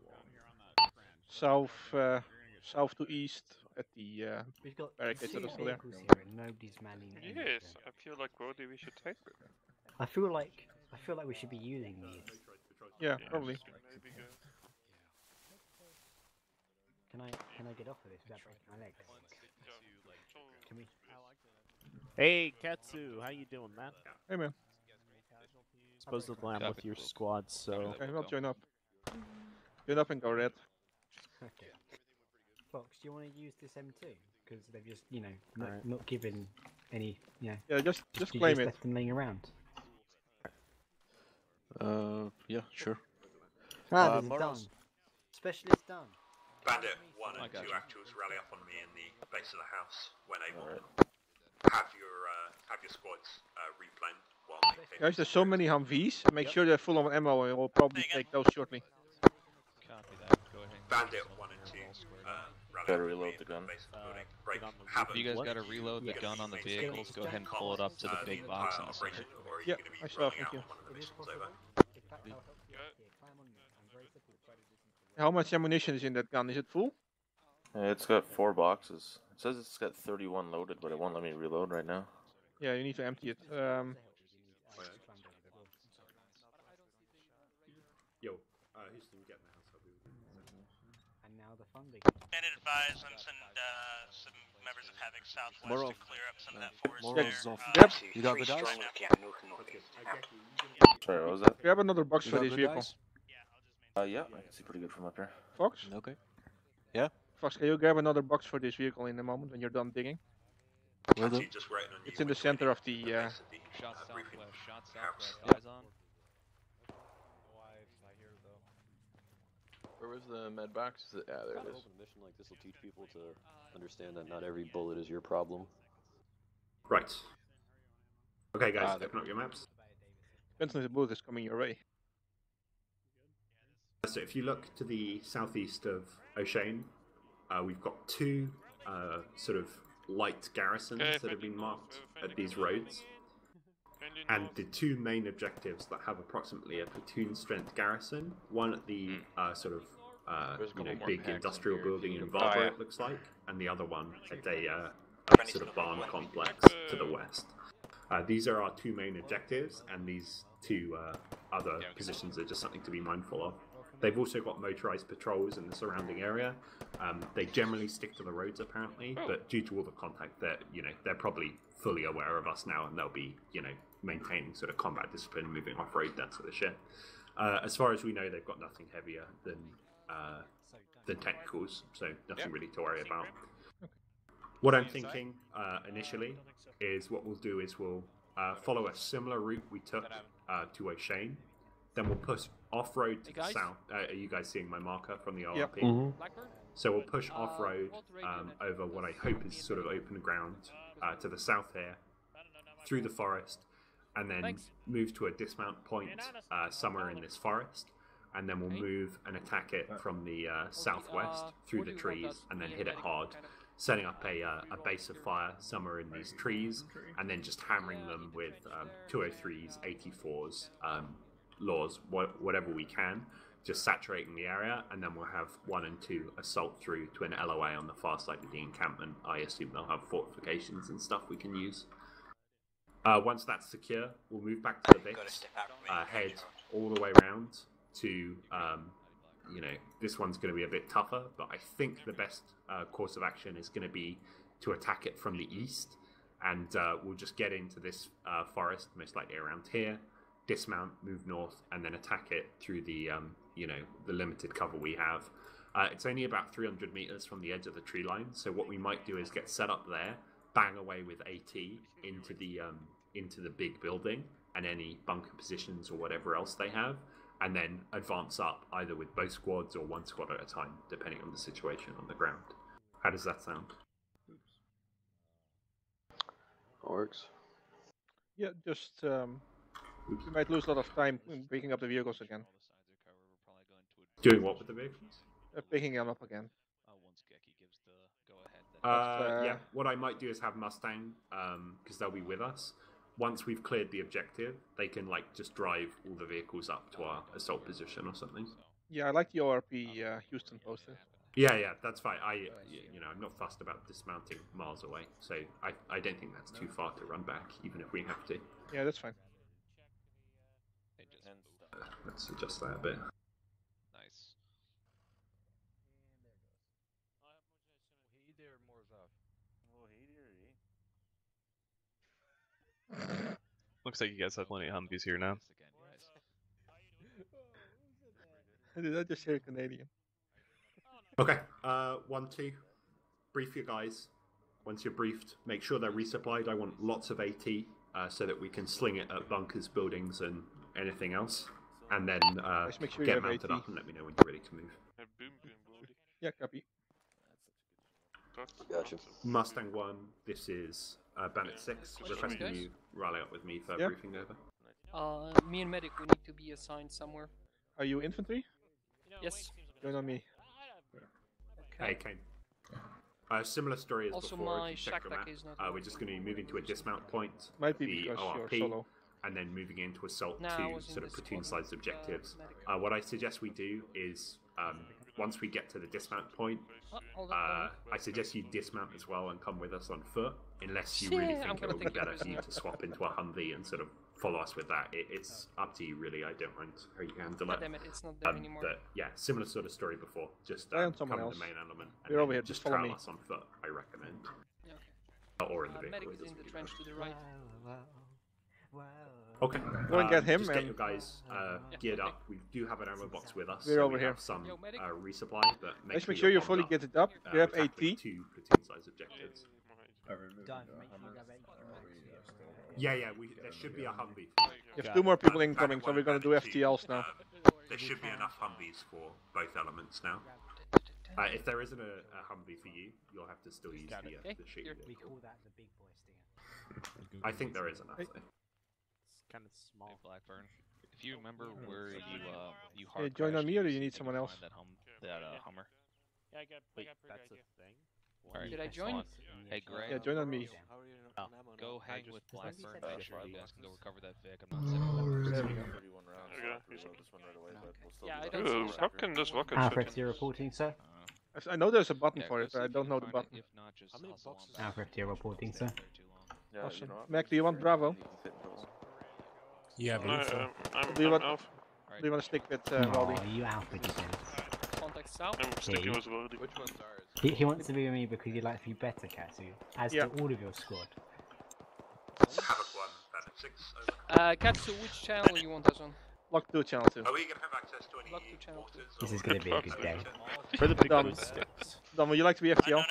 down here on that trench. South to east at the We've got barricades that two are still there. vehicles here and nobody's manning any of Yes, them. I feel like Rody we should take it. I feel like we should be using these. Yeah, probably. Maybe go. Can I get off of this without breaking my legs? Can we? Hey, Katsu, how you doing, man? Hey, man. Supposedly I'm with your squad, so... Okay, well, join up. Join up and go red. Okay. Fox, do you want to use this M2? Because they've just, you know, not given any, you know... Yeah, just you claim just it. left them laying around. Yeah, sure. Ah, this is done. Specialist done. Bandit 1 and 2 actuals rally up on me in the base of the house when able. Have your squads replan while maintaining. Guys, there's so many Humvees. Make sure they're full of ammo, and we'll probably take those shortly. Copy that. Go ahead. Bandit 1 and 2 rally Better up on reload me the in gun. base of the building. Break. If you guys gotta reload the gun on the vehicles, go ahead and pull it up to the big box in the center. Yeah, I saw, thank you. How much ammunition is in that gun? Is it full? It's got 4 boxes. It says it's got 31 loaded, but it won't let me reload right now. Yeah, you need to empty it. Yo, Houston, get in the house. And now the funding. Bandit advise and send some members of Havoc southwest Morov. to clear up some of that forest Morov's there. off. Yep. You got good eyes? Sorry, what was that? Grab another box You for got this good vehicle. eyes? Yeah, I can see pretty good from up here. Fox? Okay. Yeah? Fox, can you grab another box for this vehicle in a moment when you're done digging? Will do. It's in the center of the... Shot southwest, shot southwest, eyes on. Where was the med box? Is it, yeah, there it is. Open mission like this will teach people to understand that not every bullet is your problem. Right. Okay, guys, open up your maps. Depends on the bullet is coming your way. So if you look to the southeast of O'Shane, we've got 2 sort of light garrisons that have been marked at these roads. And the 2 main objectives that have approximately a platoon strength garrison, one at the sort of big industrial building in Varber, it looks like, and the other one at a sort of barn complex to the west. These are our 2 main objectives, and these 2 other positions are just something to be mindful of. They've also got motorized patrols in the surrounding area. They generally stick to the roads apparently, but due to all the contact, they're probably fully aware of us now, and they'll be maintaining sort of combat discipline, moving off road, that sort of shit. As far as we know, they've got nothing heavier than technicals, so nothing really to worry about. What I'm thinking initially is what we'll do is we'll follow a similar route we took to O'Shane. Then we'll push off-road to the south. Are you guys seeing my marker from the ORP? Yep. So we'll push off-road over what I hope is sort of open ground to the south here, through the forest, and then move to a dismount point somewhere in this forest. And then we'll move and attack it from the southwest through the trees, and then hit it hard, setting up a base of fire somewhere in these trees, and then just hammering them with 203s, 84s, laws, whatever we can, just saturating the area, and then we'll have 1 and 2 assault through to an LOA on the far side of the encampment. I assume they'll have fortifications and stuff we can use. Once that's secure, we'll move back to the Vix, head all the way around to, this one's going to be a bit tougher, but I think the best course of action is going to be to attack it from the east, and we'll just get into this forest, most likely around here, dismount, move north, and then attack it through the, the limited cover we have. It's only about 300 meters from the edge of the tree line, so what we might do is get set up there, bang away with AT into the big building and any bunker positions or whatever else they have, and then advance up either with both squads or one squad at a time, depending on the situation on the ground. How does that sound? Works. Yeah, just we might lose a lot of time picking up the vehicles again. Doing what with the vehicles? Picking them up again. Yeah, what I might do is have Mustang, because they'll be with us. Once we've cleared the objective, they can just drive all the vehicles up to our assault position or something. Yeah, I like the ORP Houston poster. Yeah, that's fine. I'm not fussed about dismounting miles away, so I don't think that's too far to run back, even if we have to. Yeah, that's fine. Let's adjust that a bit. Nice. Looks like you guys have plenty of Humvees here now. Did I just hear Canadian? Okay, 1, 2. Brief your guys. Once you're briefed, make sure they're resupplied. I want lots of AT so that we can sling it at bunkers, buildings, and anything else. And then make sure get mounted up and let me know when you're ready to move. Yeah, copy. Gotcha. Mustang 1, this is Bandit 6. Requesting you rally up with me for briefing over. Me and Medic, we need to be assigned somewhere. Are you infantry? Yes. Join on me. Hey, Kane. Similar story as also before. my If you check shack the pack map, is not we're just going to be moving to a dismount point, Might be the because ORP, you're solo. and then moving into assault Nah, I was to in sort of this platoon-sized objectives. What I suggest we do is, once we get to the dismount point, I suggest you dismount as well and come with us on foot, unless you really think it would be better for you to swap into a Humvee and sort of follow us with that. It's up to you, really. I don't mind how you handle it. Damn it, it's not there anymore. But yeah, similar sort of story before. Just I am come someone in else. the main element. And We're over here, just just follow trail me. us on foot, I recommend. Yeah, okay. Or in the vehicle. Medic it is in doesn't the really trench matter. to the right. Okay. Go and get him Just and- get your guys geared up. We do have an ammo box with us. We're so over we here. have some resupply, but Let's make sure you you're fully armed get it up. Grab We're AT. tackling 2 platoon-sized objectives. Yeah, there should be a Humvee. You have 2 more people incoming, so we're gonna do FTLs now. There should be enough Humvees for both elements now. If there isn't a Humvee for you, you'll have to still use the sheet. We call that the big boy stinger. I think there is enough. Though. It's kind of small. Hey, Blackburn, if you remember where you Hey, hard join on crashed me or do to you need see someone if else? find that Hummer. Yeah, I got Wait, pretty that's good a thing? Alright, Did I join? hold on. Hey, Greg. Yeah, join on me. Go hang with just Blackburn. said Make sure that. you guys can go recover that Vic. I'm not sitting there. There we go. Yeah, I don't see How can this rocket Alfred, fit in? you're reporting, sir. I know there's a button Yeah, for go it, but see I if don't you know can the find it. button. If not, just How many hustle on boxes? back. Alfred, you're reporting, sir. Awesome. Mac, do you want Bravo? I'm Do you want- off. Do Do you want to stick with Oh, Valdi? you alpha defense. Contact south. I'm sticking with Valdi. Which one's ours? He wants to be with me because he likes to be better, Katsu. As to all of your squad. Katsu, which channel you want us on? Block 2, channel 2. Are we going to have access to any Block 2, channel 2. This is going to be a good day. For the big Dom, blue sticks. Dom, would you like to be FTL?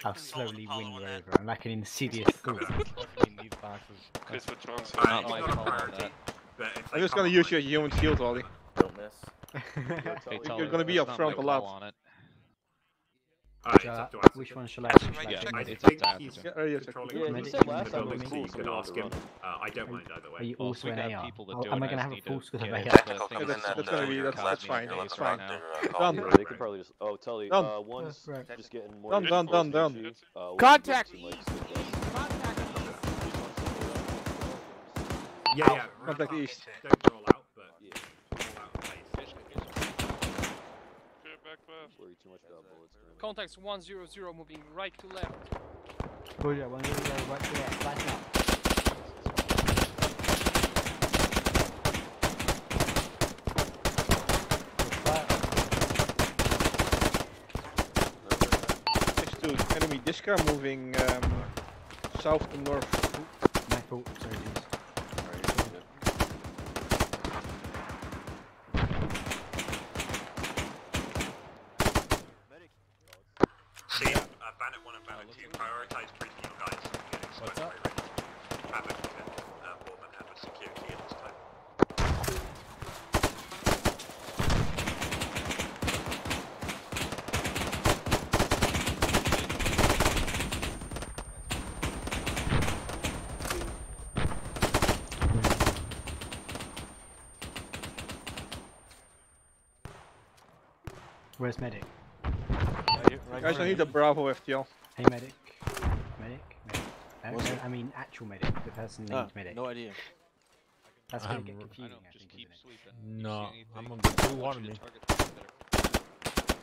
I'll slowly win you over. I'm like an insidious thought. Chris, which one's Not my call on that. I'm just going to use your human shield, Valdi. Don't miss. You're going to be up front a lot. Which one shall I? I think he's controlling Yeah, the he said building, so you could ask him. I don't mind either way. Are you also an AR? Am I going to have a full squad of AR? That's fine. That's fine. Done. Done. They could probably just. Oh, Tully. Done. One's just getting more. Done. Contact East. Yeah. Contact East. Don't roll out, but Contacts 100 moving right to left. Roger, 100 right to left. Flash out. Next to enemy Disca moving south to north. My fault, sorry. see, Bandit 1 and Bandit 2 prioritize treating you guys getting expressway ready. Traffic can more than have a security at this time. Where's medic? Guys, I need a Bravo FTL. Hey medic. Medic? I mean actual medic, the person named medic. No idea. That's gonna get confusing, I think, keep isn't it? sweeping. No, If you see I'm anything, gonna be too I want on you me. to target the better.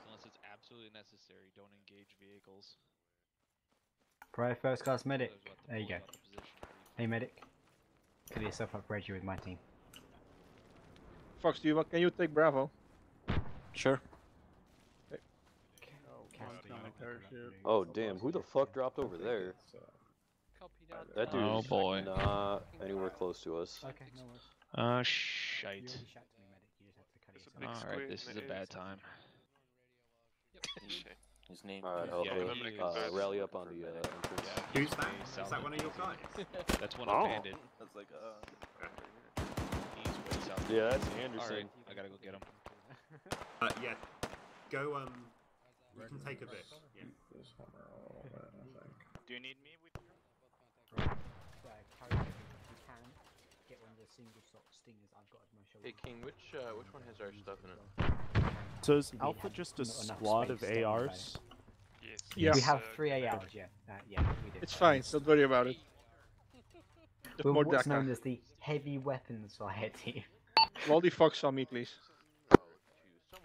Unless it's absolutely necessary, don't engage vehicles. Prior first class medic. Those who have to There you pull go. out the position brief. Hey medic. Fill yourself up ready with my team. Fox, can you take Bravo? Sure. Oh damn, who the fuck dropped over there? Copy that. That dude Oh, is boy. not anywhere close to us. Okay, no worries. Shite. You already shot to me, medic. You just have to cut It's a yourself. big off. square Alright, this in is the a air, bad so- time. His name. Alright, Yeah, Alpha, he rally up on the entrance. Who's that? Is that one of your guys? That's one of Bandit. That's like He's way south. Yeah, that's Anderson. Alright, I gotta go get him. Yeah. Go, you can take a bit. Yeah. Do you need me with you? Carry it if you can. Get one of the single shot stingers I've got at my shoulder. Hey King, which one has our stuff in it? So is We Alpha have just a not enough squad of space to ARs? Yes. Yeah. We have 3 ARs, yeah. Yeah, we do. It's fine, don't worry about it. Just We're more what's DACA. known as the heavy weapons fire team. Valdi, Fox on me, please.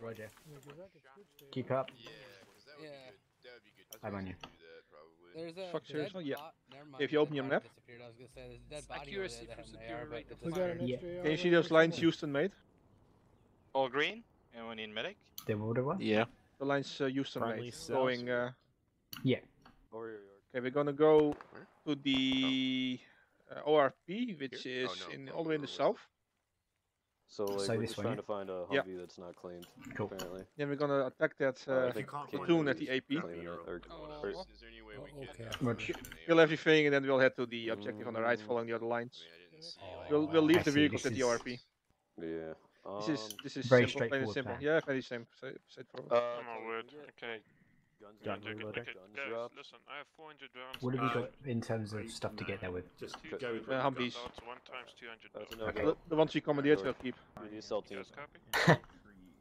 Roger. Keep up. Yeah. I'm on you. There's a Fuck, dead seriously? Yeah. bot. Never mind, If you the open your bot map. disappeared. I was gonna say there's a dead body Accuracy over there for that had an superior AR, but rate it's of fire. Yeah. Can you see those lines Houston made? All green? And we need medic? The order one? Yeah. The lines Houston Friendly made. cells. Going, Yeah. okay, we're gonna go to the ORP, which is all the way in the south. So like So we're this just way, trying yeah? to find a Yeah. Humvee that's not claimed. Cool. Apparently. Then we're gonna attack that I think platoon at the AP. claiming it, or- Is there any way we okay. Roger. Kill everything, and then we'll head to the objective on the right, following the other lines. We'll leave I the see, vehicles this at the is ORP. Yeah. This is very simple, plain and straightforward simple. plan. Yeah, very straightforward. Oh my word. Okay. Gun Okay, reloader. okay, guys, listen, I have 400 rounds. What have you got in terms of stuff to get there with? Just Two go with Humvees. That's 1 times 200 That's dollars. a The, the ones we commandeered we'll keep. We need a cell team. Guys copy?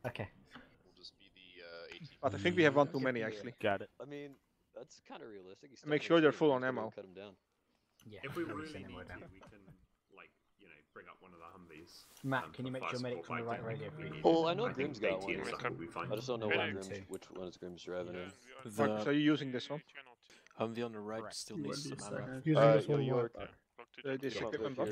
Okay. We'll just be the 18. But I think we have one too many actually. Got it. I mean, that's kind of realistic. He's Make stuck sure in a they're tree, full we on can ammo. Cut him down. Yeah. If we nobody really send need anyone to, down. we can, like, bring up one of the Humvees. Matt, can you make for sure medic support from the right fighting. radio, please? Well, I know I think Grim's got 18 one. and stuff will be fine. I just don't know Medic. which one is Grim's driving in. Marcus, are you using this one? Humvee on the right still needs some ammo. York. this equipment box.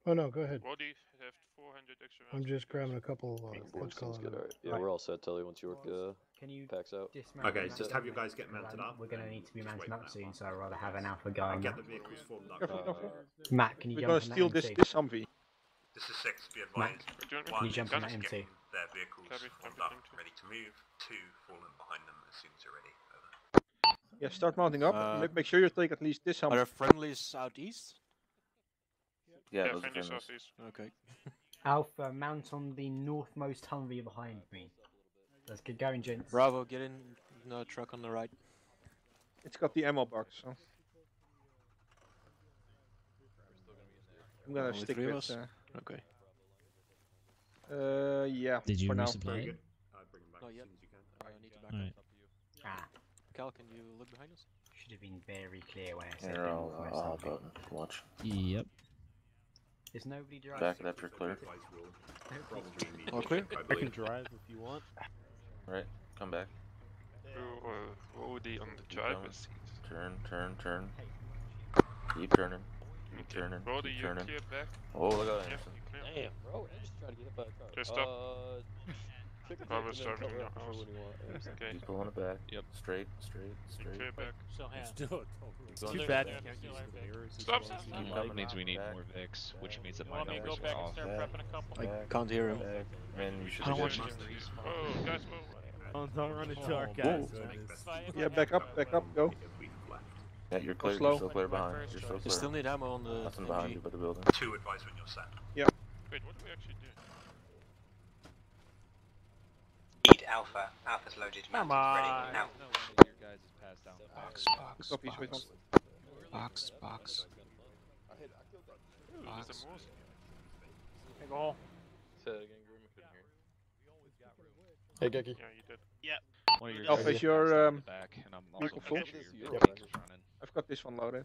Oh no, go ahead. Roddy have 400 extra rounds. I'm just grabbing a couple. Let's call Sounds it. good. Alright. Yeah, we're all set, Telly, once your work packs out. Okay, just have your guys get mounted up. We're gonna need to be Just mounted wait up for soon, that so I'd rather have an alpha I'll going. get the vehicles formed up. Matt, can you We're jump gonna on steal that this MT? Humvee. This is 6, be Matt, advised. can you jump on that Just MT? getting their vehicles formed up, ready to move. 2, falling behind them as soon as you're ready. Over. Yeah, start mounting up. Make sure you take at least this Are Humvee. there friendlies southeast? Yeah, Yeah, those are friendly friendlies. southeast. Okay. Alpha, mount on the northmost Humvee behind me. Let's get going, gents. Bravo, get in the truck on the right. It's got the ammo box, so I'm gonna Only stick 3 of with. us? Okay. Yeah. Did you for now. resupply? Very good. Bring them back Not as yet. soon as you can. I need to back Alright. up. Ah, Cal, can you look behind us? should have been very clear when I said Here, the I'll northmost hop Humvee. up and watch. Yep. There's nobody driving. Back it after clear. All clear? I can drive if you want. Right, come back. Roddy on the Keep going. driver's seat. Turn. Keep turning. Keep turning. Roddy, Keep you're turning. clear back. Oh, look at that. Yeah, Anderson. clear. Damn, bro, I just tried to get hit by a car. Okay, stop. Pick a I ticket was and then driving cover now. up for when you want. Okay. Keep pulling it back. Yep. Straight. You clear back. Still It's too there. bad Yeah, you can't use the mirrors. Stop. Keep That coming. means we need Back. more Vicks, which means that my Want me to numbers go are back and off. start prepping a couple? I can't hear him. Back. Man, you should I don't be want good. you to Oh, guys, whoa. Don't run into our Whoa. guys. Yeah, back up, go. Yeah, you're clear. slow. You're still clear behind. You're still You clear. still need ammo on the Nothing behind you MG. but the building. 2, advise when you're set. Yeah. Wait, what do we actually do? Lead Alpha. Alpha's loaded. Come Ready on. now. Your guys is passed down. Copy, wait on. Box. Ooh, there's a Morse. Big hole. Say that again, Grim, I couldn't hear. Hey, Geki. Yeah, you did. Yep. One of your Alpha, guys is is your, passed down um, the back, and I'm vehicle also full? making sure your Yep. tank is running. I've got this one loaded.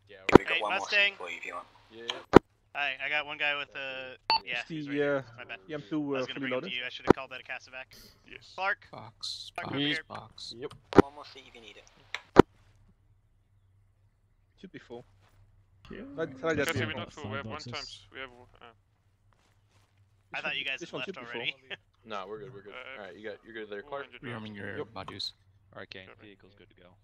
Yeah, We've Hey, got one more Mustang. seat for you if you want. Yeah. Hi, I got one guy with a. Yeah, Is he's the right here. My bad. the M2 I was gonna fully bring him loaded? to you. I should have called that a Casavac. Yes. Clark. Box. Clark, over here. Box. Yep. One more seat if you need it. Should be full. Yeah. Try that Jesse, we're vehicle. not full. We have one boxes. times. We have. I thought you guys This had one left should be already. Nah, we're good. Alright, you're good there, Clark. 400 rounds. Rearming your Yep. Badus. Alright, gang. Perfect. Vehicle's good to go.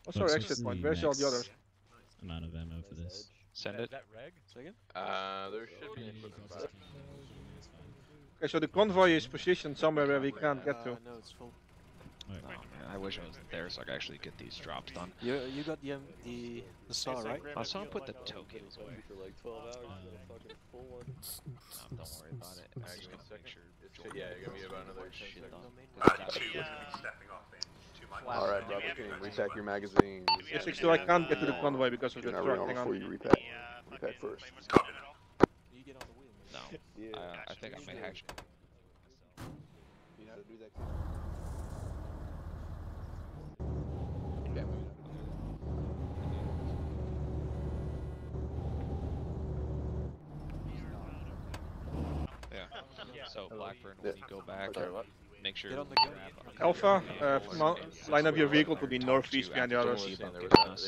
What's our What's exit the point? Where's all the max others? amount of ammo for this? Send it. That reg? Second? There should be. Okay, so the convoy is positioned somewhere where we can't get to. No, it's full. Alright. Oh, man, I wish I was there so I could actually get these drops done. You got the saw, right? I saw him put the Tokios away. For like 12 hours, a fucking full one. No, don't worry about it. I just gotta make sure. Yeah, you're gonna be about another 10 Shit seconds. done. 2 is going to be stepping off in 2 miles. Alright, Bravo Team, repack your magazines. Yes, so I can't get to the convoy because of the Now truck. rearm Hang before on. you repack. Repack first. You get on the wheel. No. Yeah. I think I may actually. You know how to do that? Yeah. So Blackburn, when you go back, make sure Get on the you gun. grab Alpha, line up your vehicle to the northeast behind the others.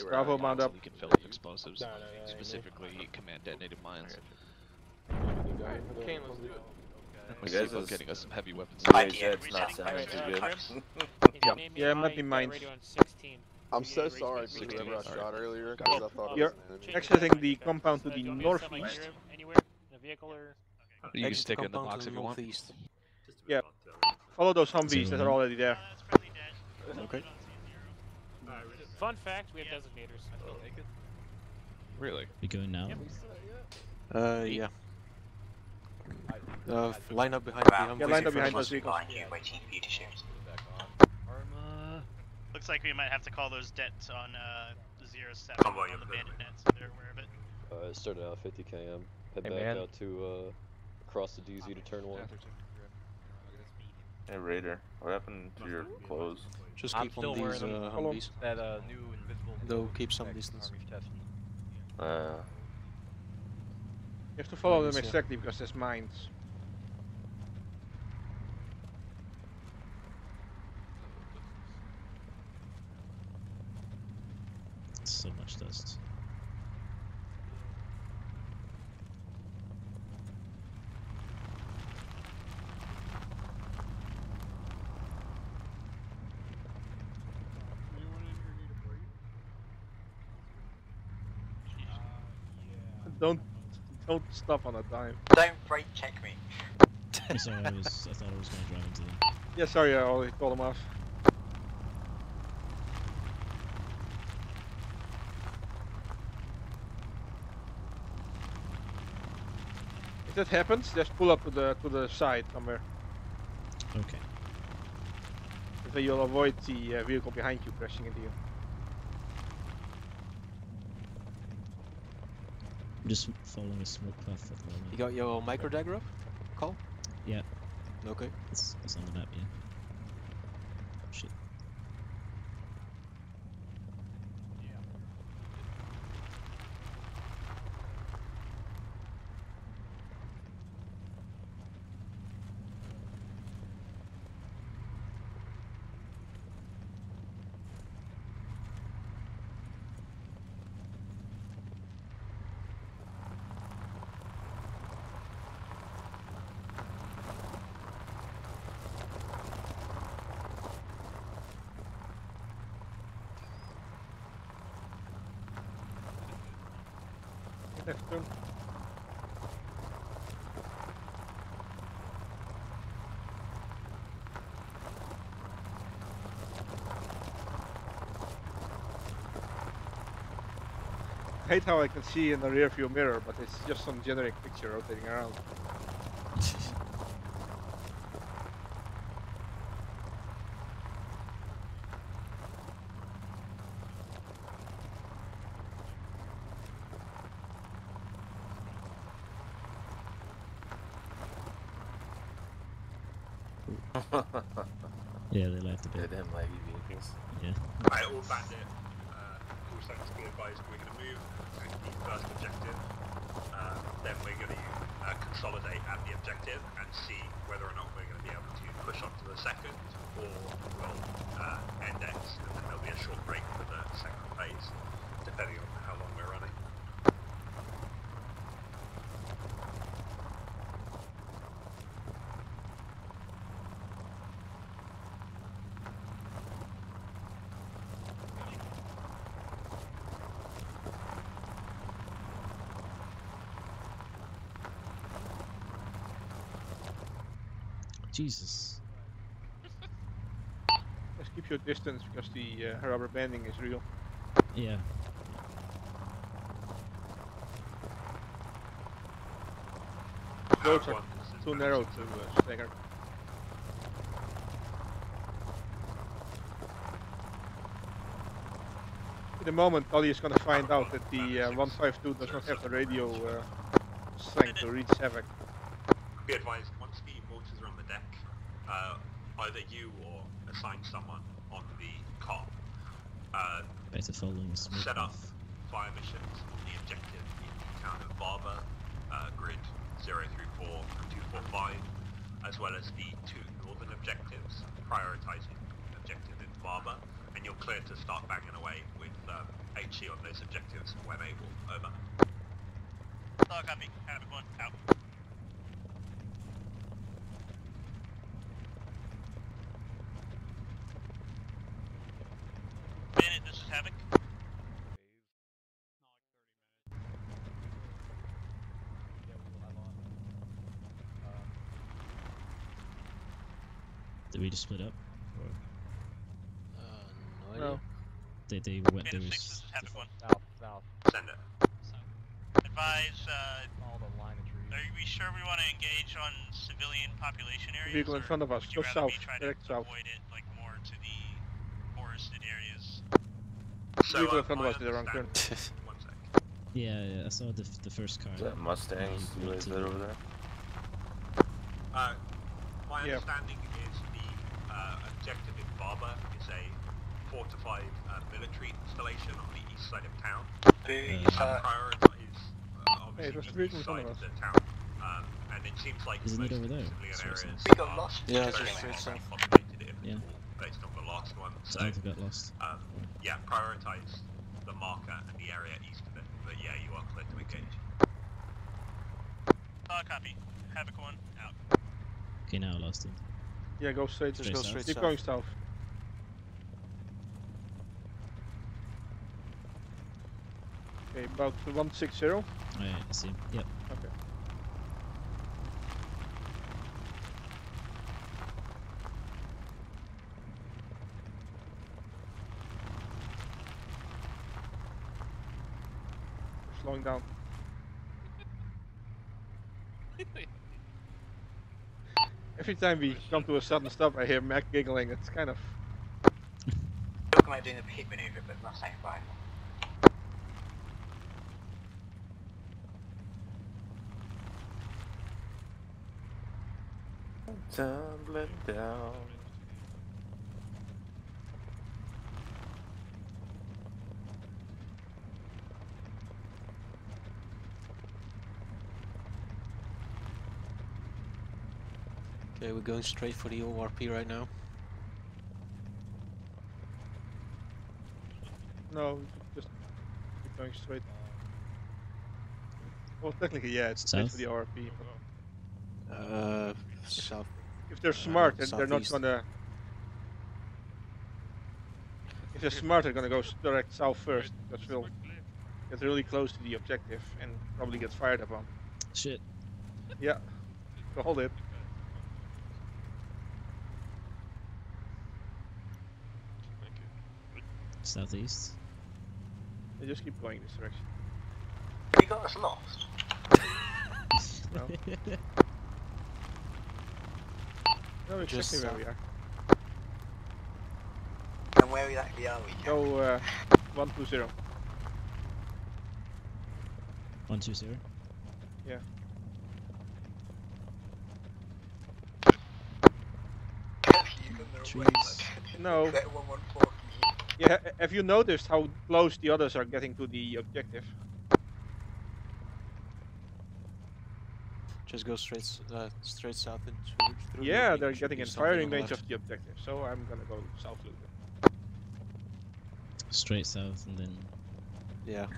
Bravo, mount up. You can fill with explosives, specifically command detonated mines. Kane, let's do it. We You see guys about is- getting us some heavy weapons. You guys head's not sounding too good. Yeah, might be mine. I'm so sorry for whoever I shot earlier, Got because it. I thought You're it was an enemy. exiting the compound to the northeast. Anywhere? In a vehicle or? You can Exit stick it in the compound box to if you want. northeast. Yeah. Follow those Humvees that are already there. Okay. Fun fact, we have designators. Really? We going now? Yeah. Line up behind the Humvees. Yeah, line up in front behind of us. those vehicles. Waiting for you to shoot. Looks like we might have to call those debts on 07 Convoy on over the there. bandit net, so they're aware of it. It started out 50 km. Head Hey, back man. out to across the DZ to turn 1. Hey Raider, what happened to your clothes? Just I'm keep still on these wearing them. Humvees. That new invisible. Though keep some distance. You have to follow them exactly because there's mines. That's so much dust. Don't stop on a dime. Don't brake check me. I'm sorry, I thought I was going to drive into them. Yeah, sorry, I already called him off. If that happens, just pull up to the side somewhere. Okay. That way you'll avoid the vehicle behind you crashing into you. I'm just following a smoke path at the moment. You got your micro dagger up, Cole? Yeah. Okay. It's on the map, yeah. Shit. Left turn. I hate how I can see in the rear view mirror, but it's just some generic picture rotating around. Yeah, they laughed a bit. Them laggy vehicles. Yeah. Alright, all bandit. All sides to be advised, we're going to move to the first objective. Then we're going to consolidate at the objective and see whether or not we're going to be able to push on to the second, or we'll index, and then there'll be a short break for the second phase, depending on how long we're running. Jesus. Just keep your distance because the rubber banding is real. Yeah. Roads are too narrow to stagger. In the moment, Tali is going to find out that the 152 does not have the radio strength to reach Havoc. Be advised, once the mortars are on the deck, either you or assign someone on the car Better following the smoke set up path. fire missions on the objective in the town of Barber, grid 034 and 245, as well as the two northern objectives, prioritising objective in Barber, and you're clear to start banging away with HE on those objectives when able. Over. Oh, copy. Havoc 1, out. Bandit, this is Havoc. Did we just split up? Or No idea. they went there? Bandit 6, this is Havoc 1. South. Send it. Advise, All the line of trees. are we sure we want to engage on civilian population areas? Vehicle in or front of us, would you go rather south, me try direct to south. avoid it, like, more to the forested areas? So, Vehicle in front of my us did a wrong turn. One sec. Yeah, I saw the first car. Is that Mustangs? You guys that over there? My Yeah. understanding is the objective in Barber is a fortified military installation on the east side of town. Prioritize Hey, it was obviously the the vehicle in east front side of of us. the town, and it seems like Isn't most it of over the there? civilian That's areas what We got lost. are Yeah, very it's straight south. populated, if Yeah. based on the last one. So So Alpha got lost. yeah, prioritize the marker and the area east of it. But yeah, you are clear to engage. Copy. Havoc 1, out. Okay, now I lost him. Yeah, go straight. Just go straight Keep south. going south. Okay, about 160. Oh, yeah, I see him. Yep. Okay. We're slowing down. Every time we come to a sudden stop, I hear Mac giggling. It's kind of. Talking about doing a hit maneuver, but not saying fine. Tumbling down. Okay, we're going straight for the ORP right now. No, just keep going straight. Well, technically, yeah, it's straight for the RP. But South. if they're smart, then they're not southeast. gonna. If they're smart, they're gonna go direct south first, because we'll get really close to the objective and probably get fired upon. Shit. Yeah, so hold it. Southeast. They just keep going this direction. You got us lost. No, no, Just exactly where we are. And where exactly are we? Go 120. 120. Yeah. Trees. No. Yeah, have you noticed how close the others are getting to the objective? Just go straight south and through. Yeah, the they're should getting be in something firing on the range left. of the objective, so I'm gonna go south a little bit. Straight south and then. Yeah.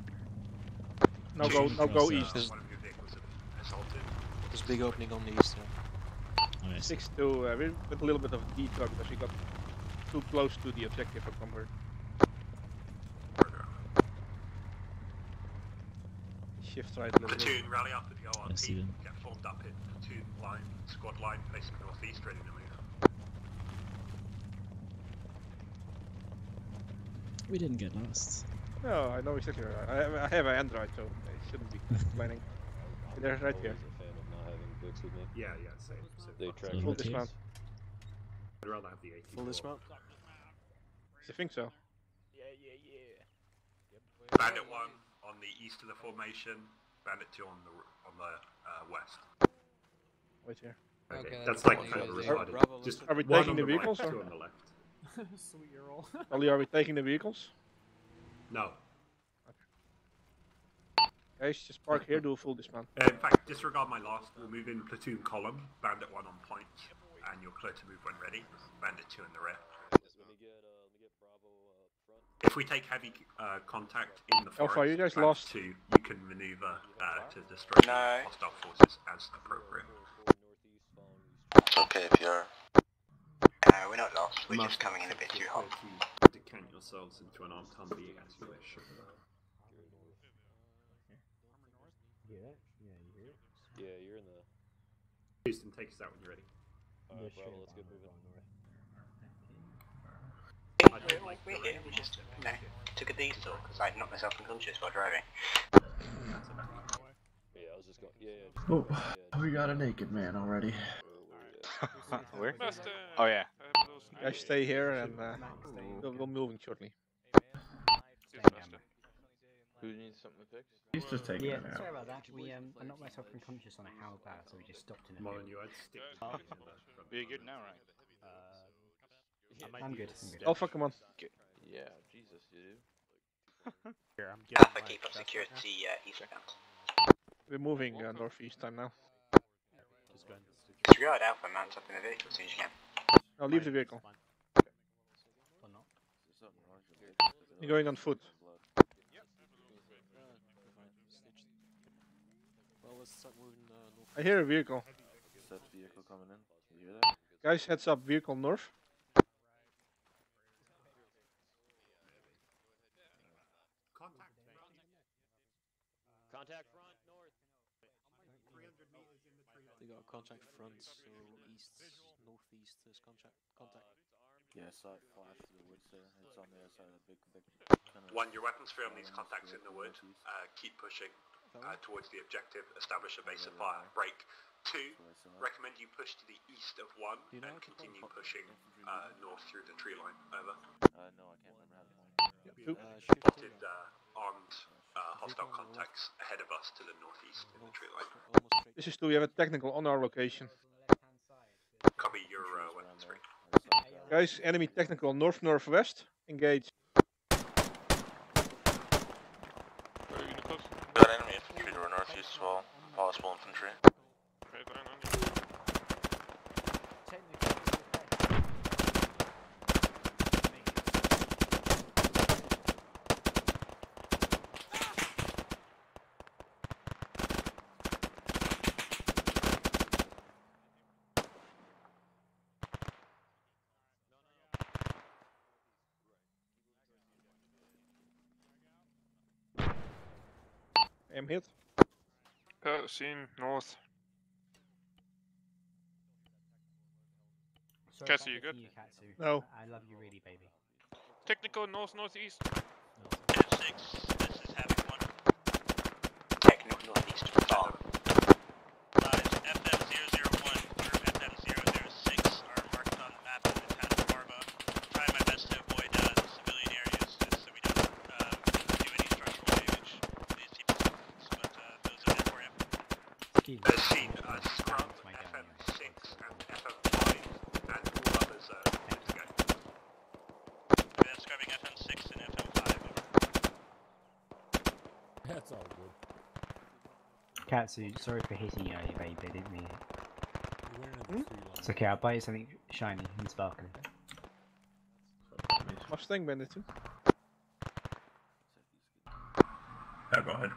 Now go east. There's big opening on the east. Oh, I see. 6-2, with a little bit of a detour because we got too close to the objective for comfort. Shift right a little bit. Platoon, rally up at the I see ORP. them. Get formed up in platoon line, squad line, facing northeast, ready to move. We didn't get lost. No, I know exactly where I have an Android, so I shouldn't be complaining. They're right here. Always a fan of not having books with me. Yeah, same. They track Full dismount. I'd rather have the 84. Full dismount? I think so. Bandit 1 on the east of the formation, Bandit 2 on the west. Wait here. Okay, that's like further divided. Just are we one taking on the right, vehicles? two Or? on the left. Sweet roll. Ollie, are we taking the vehicles? No. Guys, just park here, do a full dismount. In fact, disregard my last. We'll move in platoon column, Bandit 1 on point, and you're clear to move when ready. Bandit 2 in the rear. Let me get Bravo up front. If we take heavy contact in the forest, Alpha, you guys Bandit lost. 2, you can maneuver to destroy hostile forces as appropriate. Okay, if you're... We're not lost, we're just coming in a bit too hot. Decant yourselves into an armed Humvee as you wish. Yeah, you're in the... Houston, take us out when you're ready. Alright, Bravo, let's get moving. We're here, we just took a detour because I'd knocked myself unconscious while driving. Yeah, I was just going... Yeah. Oh, we got a naked man already. Where? Oh yeah. Guys, stay here and we'll moving shortly. Who needs something fixed? He's just taking Yeah, it out. sorry about that. I knocked myself unconscious on a howlbar, so we just stopped in a Molly, bit. you had stick. You're good now, right? I'm good. Alpha, come on. Yeah, Jesus, you do. Here, I'm Alpha, keep up security eastbound. We're moving northeast time now. Disregard Alpha, mount up in the vehicle as soon as you can. Now leave the vehicle. Or not. You're going on foot. start moving north. I hear a vehicle. Set vehicle coming in. You hear that? Guys, heads up, vehicle north. Contact front north. 300 meters in the tree line. They got contact front, so east, northeast is contact. Yeah, I saw it flash through the woods there. It's on the other side of the big thick kind of. 1, your weapons free on these contacts in the wood. Keep pushing towards the objective. Establish a base of fire. Break. 2, recommend you push to the east of 1 and continue pushing north through the tree line. Over. No, I can't remember how to point. Spotted armed hostile contacts ahead of us to the northeast in the tree line. This is 2, we have a technical on our location. Copy your weapons free. Guys, enemy technical north-northwest. Engage. Got enemy infantry to our northeast as well. Possible infantry. I'm hit. Seen north. Sorry Katsu, you about good? this, Katsu. No. I love you really, baby. Technical northeast. 6, this is Havoc 1. Technical northeast. FM001 through FM006 are marked on the map in the town of Barba. Trying my best to avoid civilian areas just so we don't do any structural damage to these people's homes, but those are there for you. Seen Scrum, FM6 and FM5 and all others good to go. We're scrubbing FM6 and FM5 over. That's all good. Katsu, sorry for hitting you earlier, baby. I didn't mean it. It's okay, I'll buy you something shiny and sparkling. Mustang Bandit 2. Yeah, go ahead.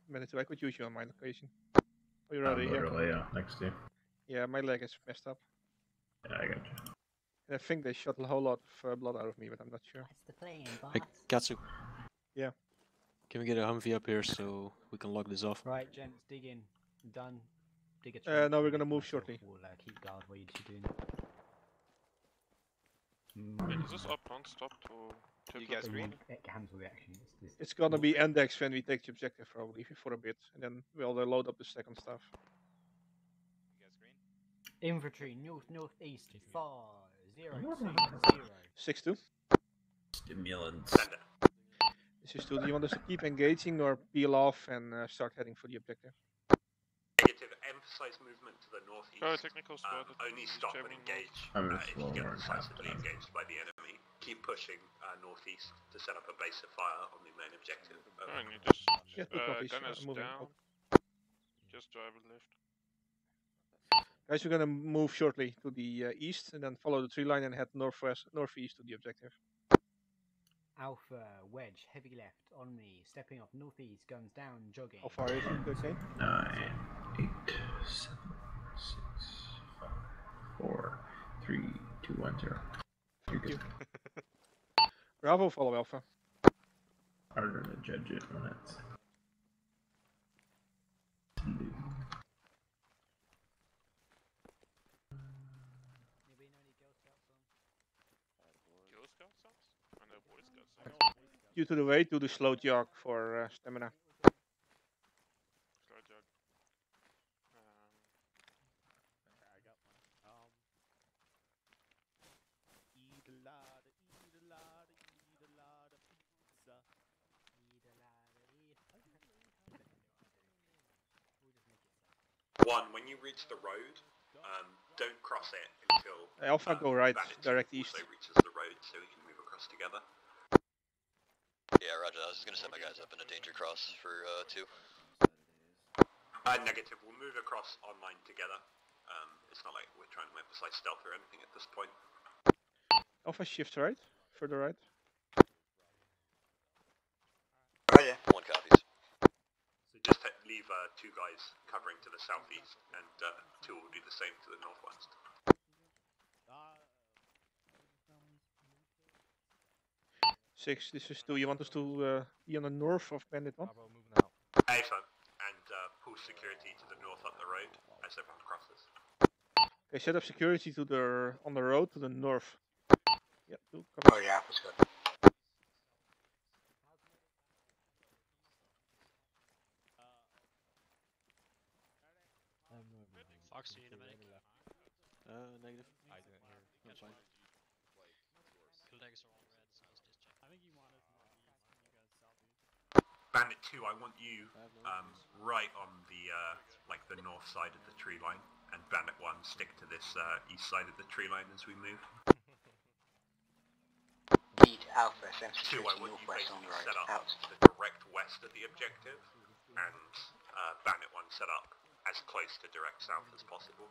Bandit 2, I could use you on my location. Oh, you're already here. Literally, next to you. Yeah, my leg is messed up. Yeah, I got you. And I think they shot a whole lot of blood out of me, but I'm not sure. That's the plan, boss. Hey, Katsu. Yeah. Can we get a Humvee up here so we can log this off? Right, gents, dig in. I'm done. Dig a trench. No, we're gonna move shortly. We'll keep guard while you two doing Wait, is this up non-stop to... You guys green? Handle the action. It's gonna be index when we take the objective, probably, for a bit. And then we'll load up the second stuff. You guys green? Infantry, northeast, 6-2. 5060. Stimulants. This is 2. Do you want us to keep engaging or peel off and start heading for the objective? Negative. Emphasize movement to the northeast. Technical spotted. Only stop and engage if you get decisively engaged by the enemy. Keep pushing northeast to set up a base of fire on the main objective. And you just gunners moving down. up. Just drive it left. Guys, we're gonna move shortly to the east and then follow the tree line and head northeast to the objective. Alpha, wedge, heavy left, on me, stepping off northeast, guns down, jogging. How far is it, okay? 9, 8, 7, 6, 5, 4, 3, 2, 1, 0. Thank you. Bravo, follow Alpha. Harder to judge it when it's blue. Girl Scout songs? I know Boy Scout songs. Due to the weight, do the slow jog for stamina. Slow jog. I got one. Eat a lot of pizza. Eat a lot of pizza. One, when you reach the road, don't cross it until Alpha, go right, direct east. also reaches the road so we can move across together. Yeah, roger. I was just gonna set my guys up in a danger cross for 2. Negative. We'll move across online together. It's not like we're trying to emphasize stealth or anything at this point. Alpha, shift right, further right. Oh yeah. 1 copies. So just leave 2 guys covering to the southeast, and 2 will do the same to the northwest. Six, this is 2. You want us to be on the north of Bandit 1? Excellent. And pull security to the north up the road as everyone crosses. Okay, set up security to the on the road to the north. Yeah, 2. Oh yeah, that's good. Fox, you need a medic? Negative. I didn't hear. I'm fine. Kill daggers are all red, so let's just check. I think you want us northeast and you guys southeast. Bandit 2, I want you right on the like the north side of the tree line, and Bandit 1 stick to this east side of the tree line as we move. Lead Alpha, 2, I want you basically set up out. the direct west of the objective, and Bandit 1 set up as close to direct south as possible.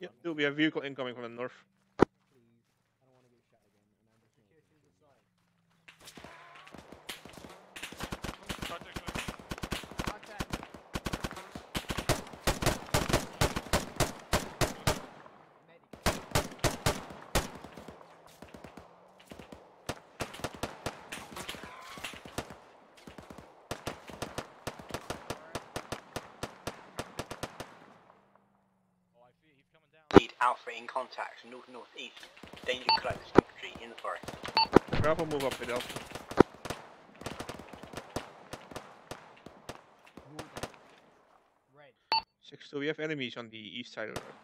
Yeah, we have vehicle incoming from the north. Lead Alpha in contact, north-northeast. Danger close, infantry in the forest. Bravo, move up with Alpha. Red. 6-2, we have enemies on the east side of the road.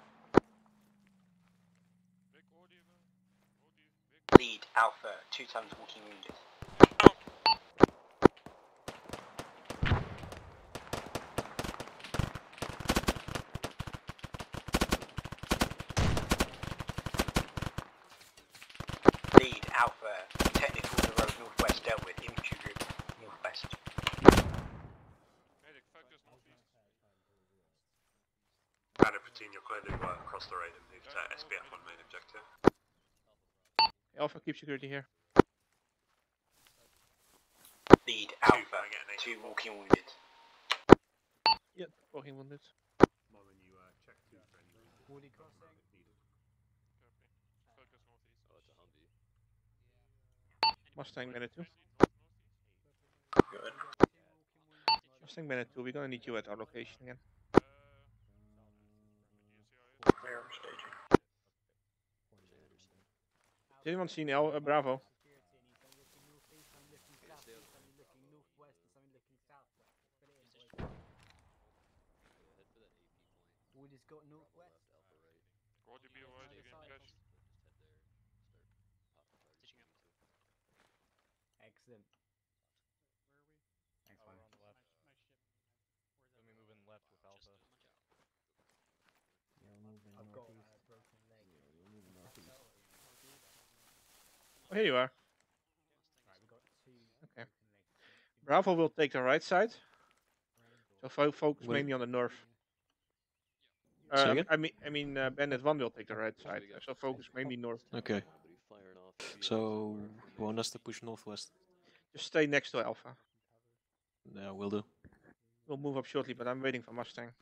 Lead Alpha, 2 tons walking wounded. Lead Alpha, technical on the road northwest dealt with, infantry group northwest. Medic, focus northeast. Bandit 15, you're clear to cross the road and move to SBF on main objective. Alpha, keep security here. Lead Alpha, 2 walking wounded. Yeah, walking wounded. Marvin, you check 2 for any reason. Woody crossing. Focus northeast. Oh, it's a Humvee. Mustang Bandit 2. Good. Mustang Bandit 2, we're gonna need you at our location again. Where am I staging? Has anyone seen Bravo? Woody's got northwest. Alpha right. Roger, be alright, you're getting cashed. Just head there. Start Stitching up. Excellent. Where are we? Thanks, Oh, man. we're on the left. My ship. Let me move in left with Alpha. I've got a broken leg. Oh, here you are. Right, we've got 2 Okay. broken legs. Bravo will take the right side. So focus What- mainly on the north. Say again? I mean, Bandit 1 will take the right side. So focus mainly north. Okay. Nobody firing off. So you want us to push northwest? Just stay next to Alpha. Yeah, will do. We'll move up shortly, but I'm waiting for Mustang.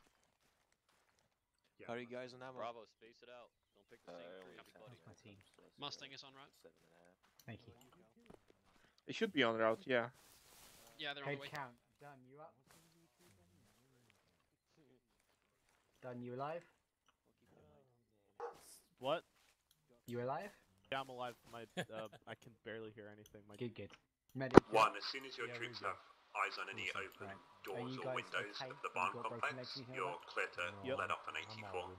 How are you guys on ammo? Bravo, space it out. Don't pick the same tree, everybody. My team. Mustang is on route. Thank you. They should be en route, yeah. Yeah, they're on Head the way. count. Done, you up? Done, you alive? What? You alive? Yeah, I'm alive. My I can barely hear anything. My Good. Medic. 1, as soon as your troops have eyes on any open doors you or guys windows okay? of the Have barn you got broken complex, legs you can you're have? clear to let up an 84.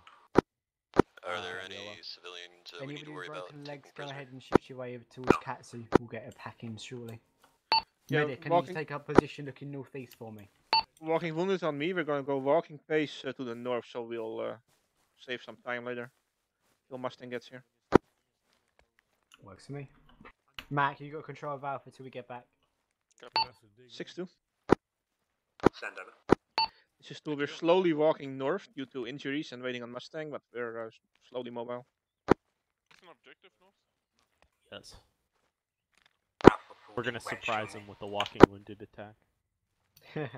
Are there any civilians we need Anybody to with worry about broken taking legs, go prisoner? ahead and shoot your way over towards Katsu. We'll get a pack-in shortly. Yeah, Medic, can you just take up position looking northeast for me? Walking wounded on me. We're gonna go walking pace to the north, so we'll save some time later. Till Mustang gets here. Works for me. Mac, you got control of Alpha till we get back. 6-2. Send over. This is 2. We're slowly walking north due to injuries and waiting on Mustang, but we're slowly mobile. Is an objective north? Yes. Alpha We're gonna west, surprise show him me. with a walking wounded attack. Yeah.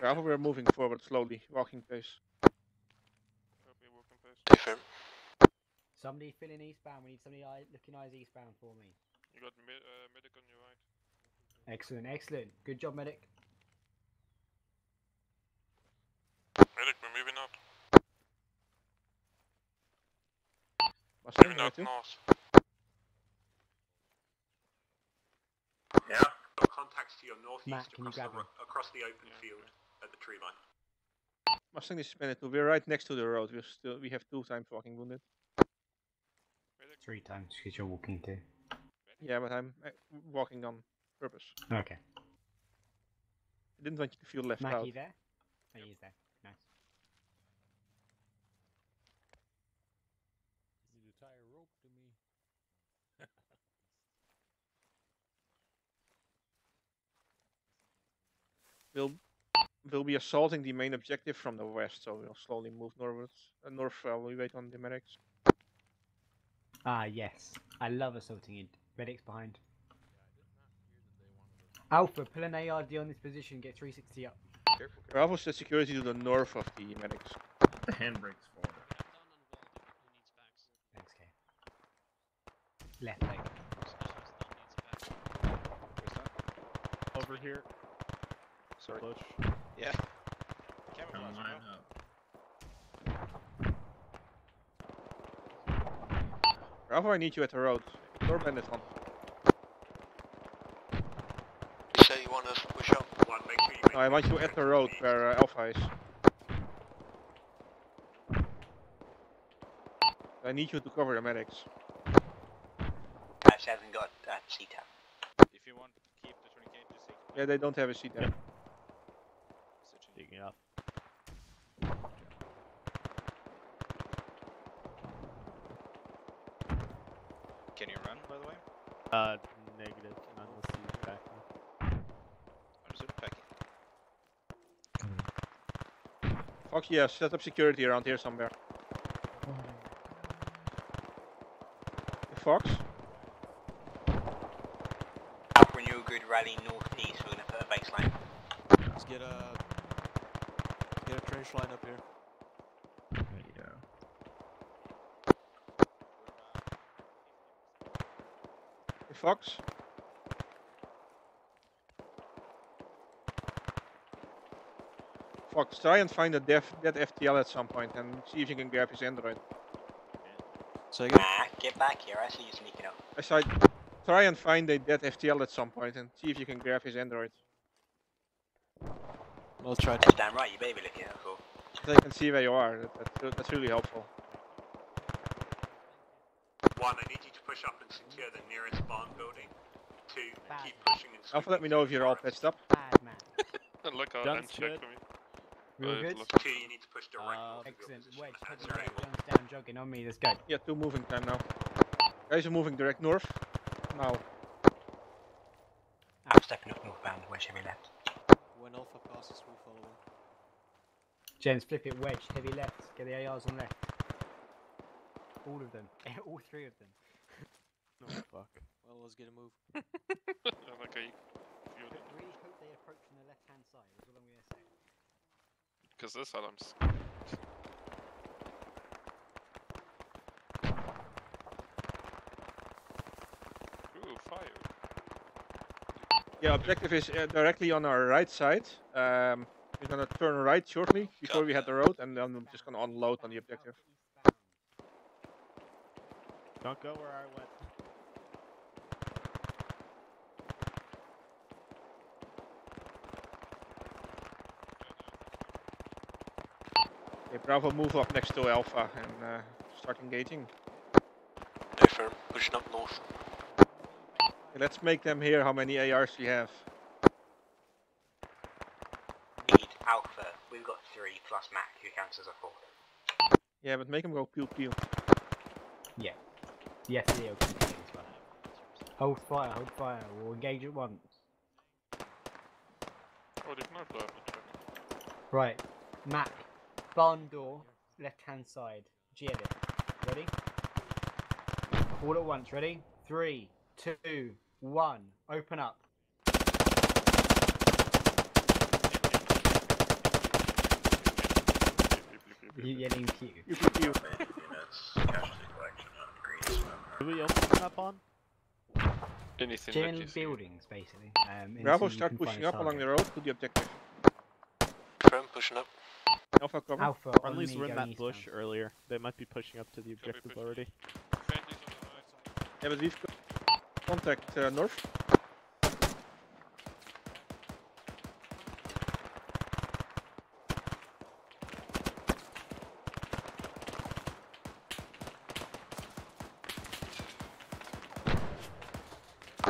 Bravo, we're moving forward slowly, walking pace. Stay firm. Somebody fill in eastbound. We need somebody looking eyes eastbound for me. You got medic on your right. Excellent, excellent. Good job, medic. Medic, we're moving up. Mustang, Moving up north. Yeah. Got contacts to your northeast Matt, can you grab me? across the open field at the tree line. Mustang is spinning too. We're right next to the road. We have 2 times walking wounded. 3 times because you're walking too. Yeah, but I'm walking on purpose. Okay. I didn't want you to feel left out. Mackie there? Oh, he's there. Nice. Need to tie a rope to me. We'll be assaulting the main objective from the west, so we'll slowly move northwards. North while we wait on the medics. Ah, yes. I love assaulting in. Medics behind. Alpha, pull an ARD on this position, get 360 up. Bravo said security to the north of the medics. The handbrake's forward. Thanks, Kay. Left leg. Over here. Sorry. Push. Yeah. Come line up. Bravo, I need you at the road. Door bandit on. You say you want us to push up? Make sure you I want you at the road where Alpha is. I need you to cover the medics. Guys haven't got CTAP. If you want to keep the tourniquet, just take it. Yeah, they don't have a seat there. Digging up. Can you run, by the way? Negative. Unless you back me. Understood. Packing. Fox, yeah, set up security around here somewhere. Fox? Alpha and you good rally northeast, we're gonna put a baseline. Let's get a trench line up here. Fox? Fox, try and find a dead FTL at some point and see if you can grab his android. Say again? Nah, get back here, I see you sneaking up. I said, try and find a dead FTL at some point and see if you can grab his android. I'll try That's damn right, you baby looking at cool. So they can see where you are, that's really helpful. 1, I need you to push up and secure the nearest barn building. 2, keep pushing and Alpha, let me know if you're all patched up. Bad man. Look out, Guns check good. for me. Real good? 2, you need to push directly. Excellent. Wedge, heading right, guns down, jogging on me, let's go. Yeah, 2 moving time now. Guys are moving direct north. Now. I'm stepping up northbound, wedge heavy left. When Alpha passes, we follow him. Gents, flip it, wedge, heavy left, get the ARs on left. All of them. All 3 of them. Oh fuck. Well, let's get a move. Okay. Really hope they approach from the left hand side, is all I'm gonna say. Because this alarm's. Ooh, fire. Yeah, objective is directly on our right side. We're gonna turn right shortly before we hit the road, and then I'm just gonna unload on the objective. Don't go where I went. Okay, Bravo, move up next to Alpha and start engaging. Stay firm. Pushing up north. Okay, let's make them hear how many ARs we have. Need Alpha, we've got 3 plus Mac, who counts as a 4. Yeah, but make them go pew pew. Yeah. The FTL can do as well. Hold fire, we'll engage at once. Oh, they've not blown the truck. Right, Mac, barn door, left hand side, GLF. Ready? All at once, ready? 3, 2, 1, open up. You yelling Q. Q. Do we open the map on? Anything General that you see. buildings, basically. Bravo, until you start can find pushing a up along target. the road to the objective. Trim, pushing up. Alpha cover. Alpha, on Friendlies me were in going that bush eastbound. earlier. They might be pushing up to the objective already. Yeah, but we've contact north.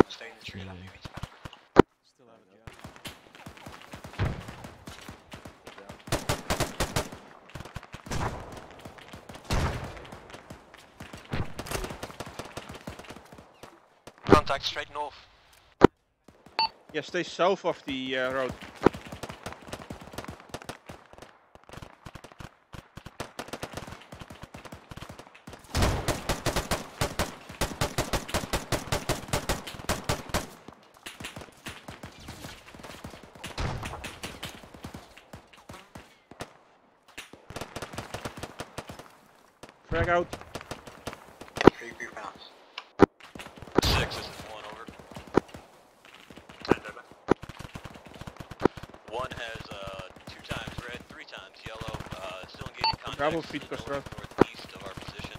Stay in the tree, I'm moving. Still have it, yeah. Contact straight north. Yeah, stay south of the road. Frag out. 3 group rounds. 6, this is 1 over. Hand over. 1 has 2 times red, 3 times yellow. Still engaging contact. Bravo feet cross road. Northeast of our position.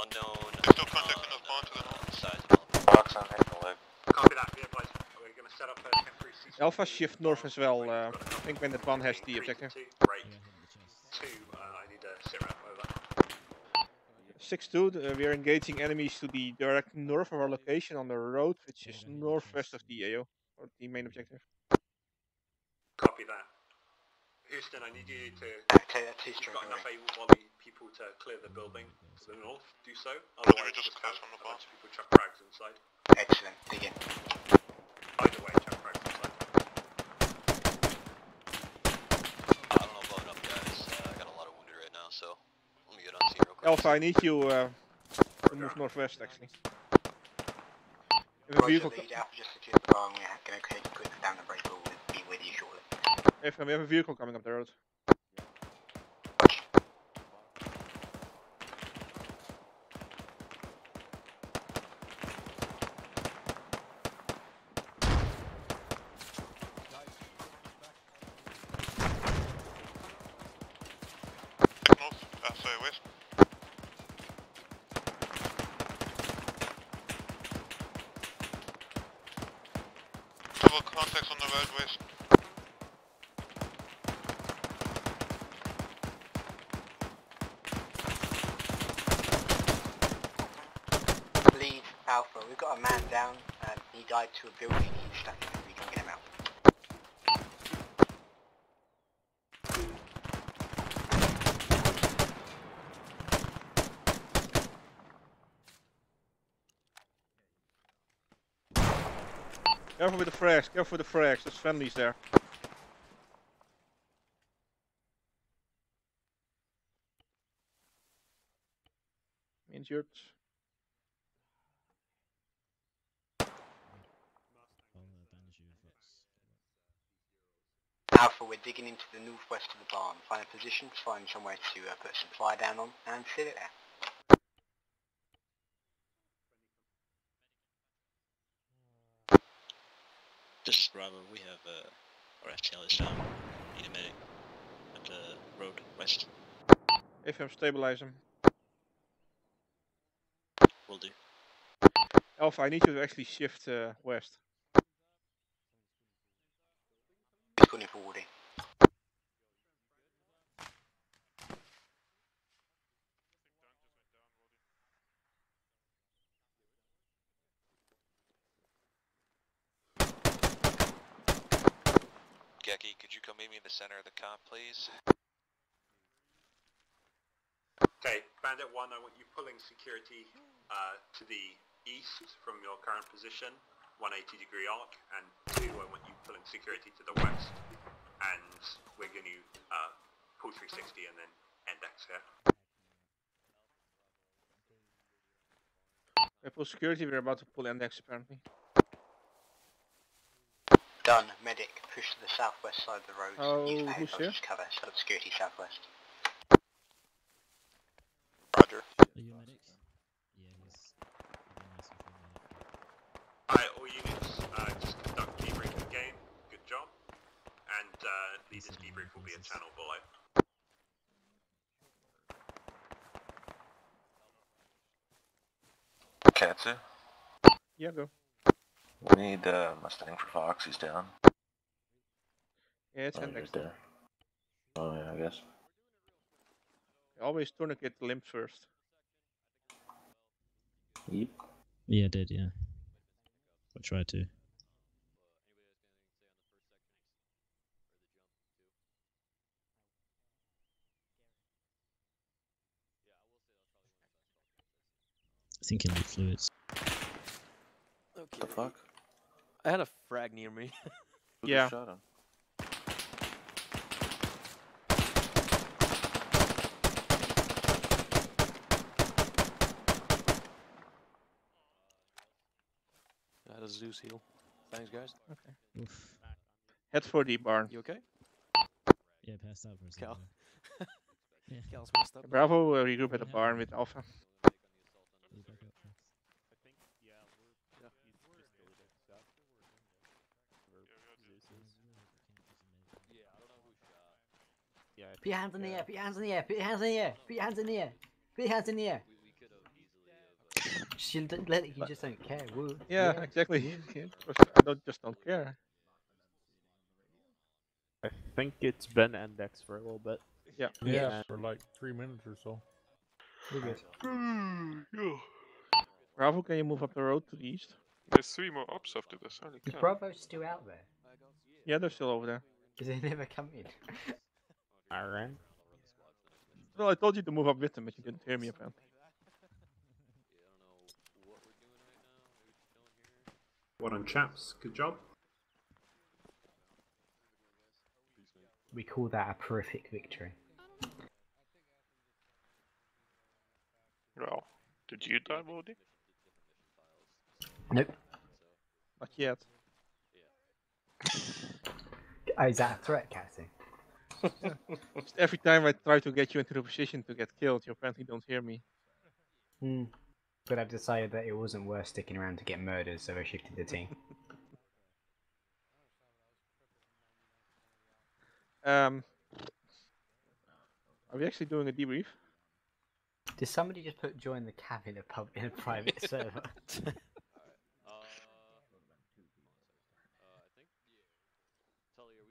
Unknown. Still contact on the pond to the north. Size of Box on hitting the leg. Copy that, be advised. We're going to set up a temporary ceasefire. Alpha shift north as well. I think Pt.1 has the objective. Right. 2, I need a sit rep over. 6-2, we are engaging enemies to the direct north of our location on the road, which is northwest of the AO, or the main objective. Copy that. Houston, I need you to... You've got enough able-bodied people to clear the building to the north. Do so. Otherwise, just have a bunch of people chuck frags inside. Excellent, dig in. Either way, chuck frags inside. I don't know about up, guys. I got a lot of wounded right now, so let me get on scene real quick. Alpha, I need you to move northwest, actually. If a vehicle... Lead out, just secure the bar, and we're going to take a quick down the break, we'll be with you shortly. If we have a vehicle coming up the road. North, sorry, west. Double contacts on the road west. Lead Alpha, we've got a man down, he died to a building, he's stuck in it, we can get him out. Careful with the frags, careful with the frags, there's friendlies there. Injured. Alpha, we're digging into the northwest of the barn. Find a position, find somewhere to put some fire down on, and sit it there. This is Bravo, we have our FTL is down. Need a medic at the road west. FM, stabilize him. Will do. Alpha, I need you to actually shift west. He's going forward. Geki, could you come meet me in the center of the comp, please? Okay, Bandit 1, I want you pulling security to the east from your current position, 180-degree arc, and 2, I want you pulling security to the west, and we're going to pull 360 and then end X here. We pull security, we're about to pull index apparently. Done, medic. push to the southwest side of the road. Oh, Use the who's here? helicopters cover. Set up security southwest. Roger. Are you medics? Yeah, he's nice and full medic. Alright, all units, just conduct debrief of the game. Good job. And leader's debrief will be a channel below. Katsu? Yeah, go. We need Mustang for Fox, he's down. Yeah, it's Oh, hand he's next right there. Oh yeah, I guess. Always tourniquet the limb first. Yep. Yeah, I did, yeah. I tried to. I think he'll need fluids. Okay. The fuck? I had a frag near me. Who Yeah. just shot him? I had a Zeus heal. Thanks, guys. Okay. Oof. Head for the barn. You okay? Yeah, passed out for a second. Cal. Yeah. Cal's messed up. Bravo, regroup at the barn with Alpha. Yeah, back up, thanks. I think, yeah, he's just still there. South. Yeah, I don't know who shot. Yeah. Put your hands in the air, put your hands in the air, put your hands in the air, put your hands in the air, put your hands in the air. We could have easily You just don't care, woo. Yeah, exactly. Just don't care. I think it's Ben and Dex for a little bit. Yeah. Yeah, for like 3 minutes or so. We're good. Bravo, can you move up the road to the east? There's 3 more ops after this. Holy Is cow. Bravo's still out there? Yeah, they're still over there. Because they never come in. Alright. Well, I told you to move up with them, but you didn't hear me apparently. Well done, chaps. Good job. We call that a horrific victory. Well, did you die, Bodhi? Nope. Not yet. Oh, is that a threat, Cassie? Just every time I try to get you into the position to get killed, you apparently don't hear me. But I've decided that it wasn't worth sticking around to get murdered, so I shifted the team. Are we actually doing a debrief? Did somebody just put join the cab in a private server?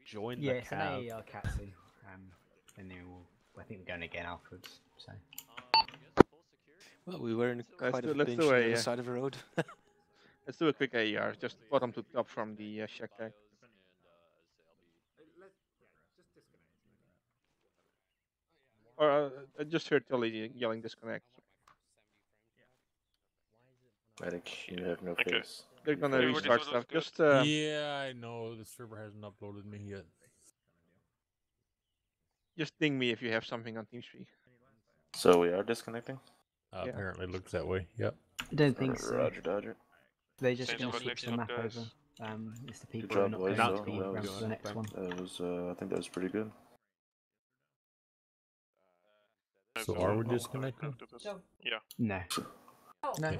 Join Yeah, the it's an cab. AER Katsu. And then I think we're going again afterwards. So. Well, we were in quite a let's pinch do on a, the other side of the road. Let's do a quick AER, just bottom to top from the shack tag. Or I just heard Tully yelling disconnect. Medic, you have no Okay. face. They're gonna Everybody restart thought it was stuff. good. Just Yeah, I know. The server hasn't uploaded me yet. just ding me if you have something on TeamSpeak. So we are disconnecting? Yeah. Apparently looks that way. Yep. I don't think so. Roger, Dodger. They're just Thanks going to for switch the listening, map guys. over. It's the Good people who are job, not boys. going though. to be That around was, for the next one. that was I think that was pretty good. So are we disconnecting? Yeah. No. Okay.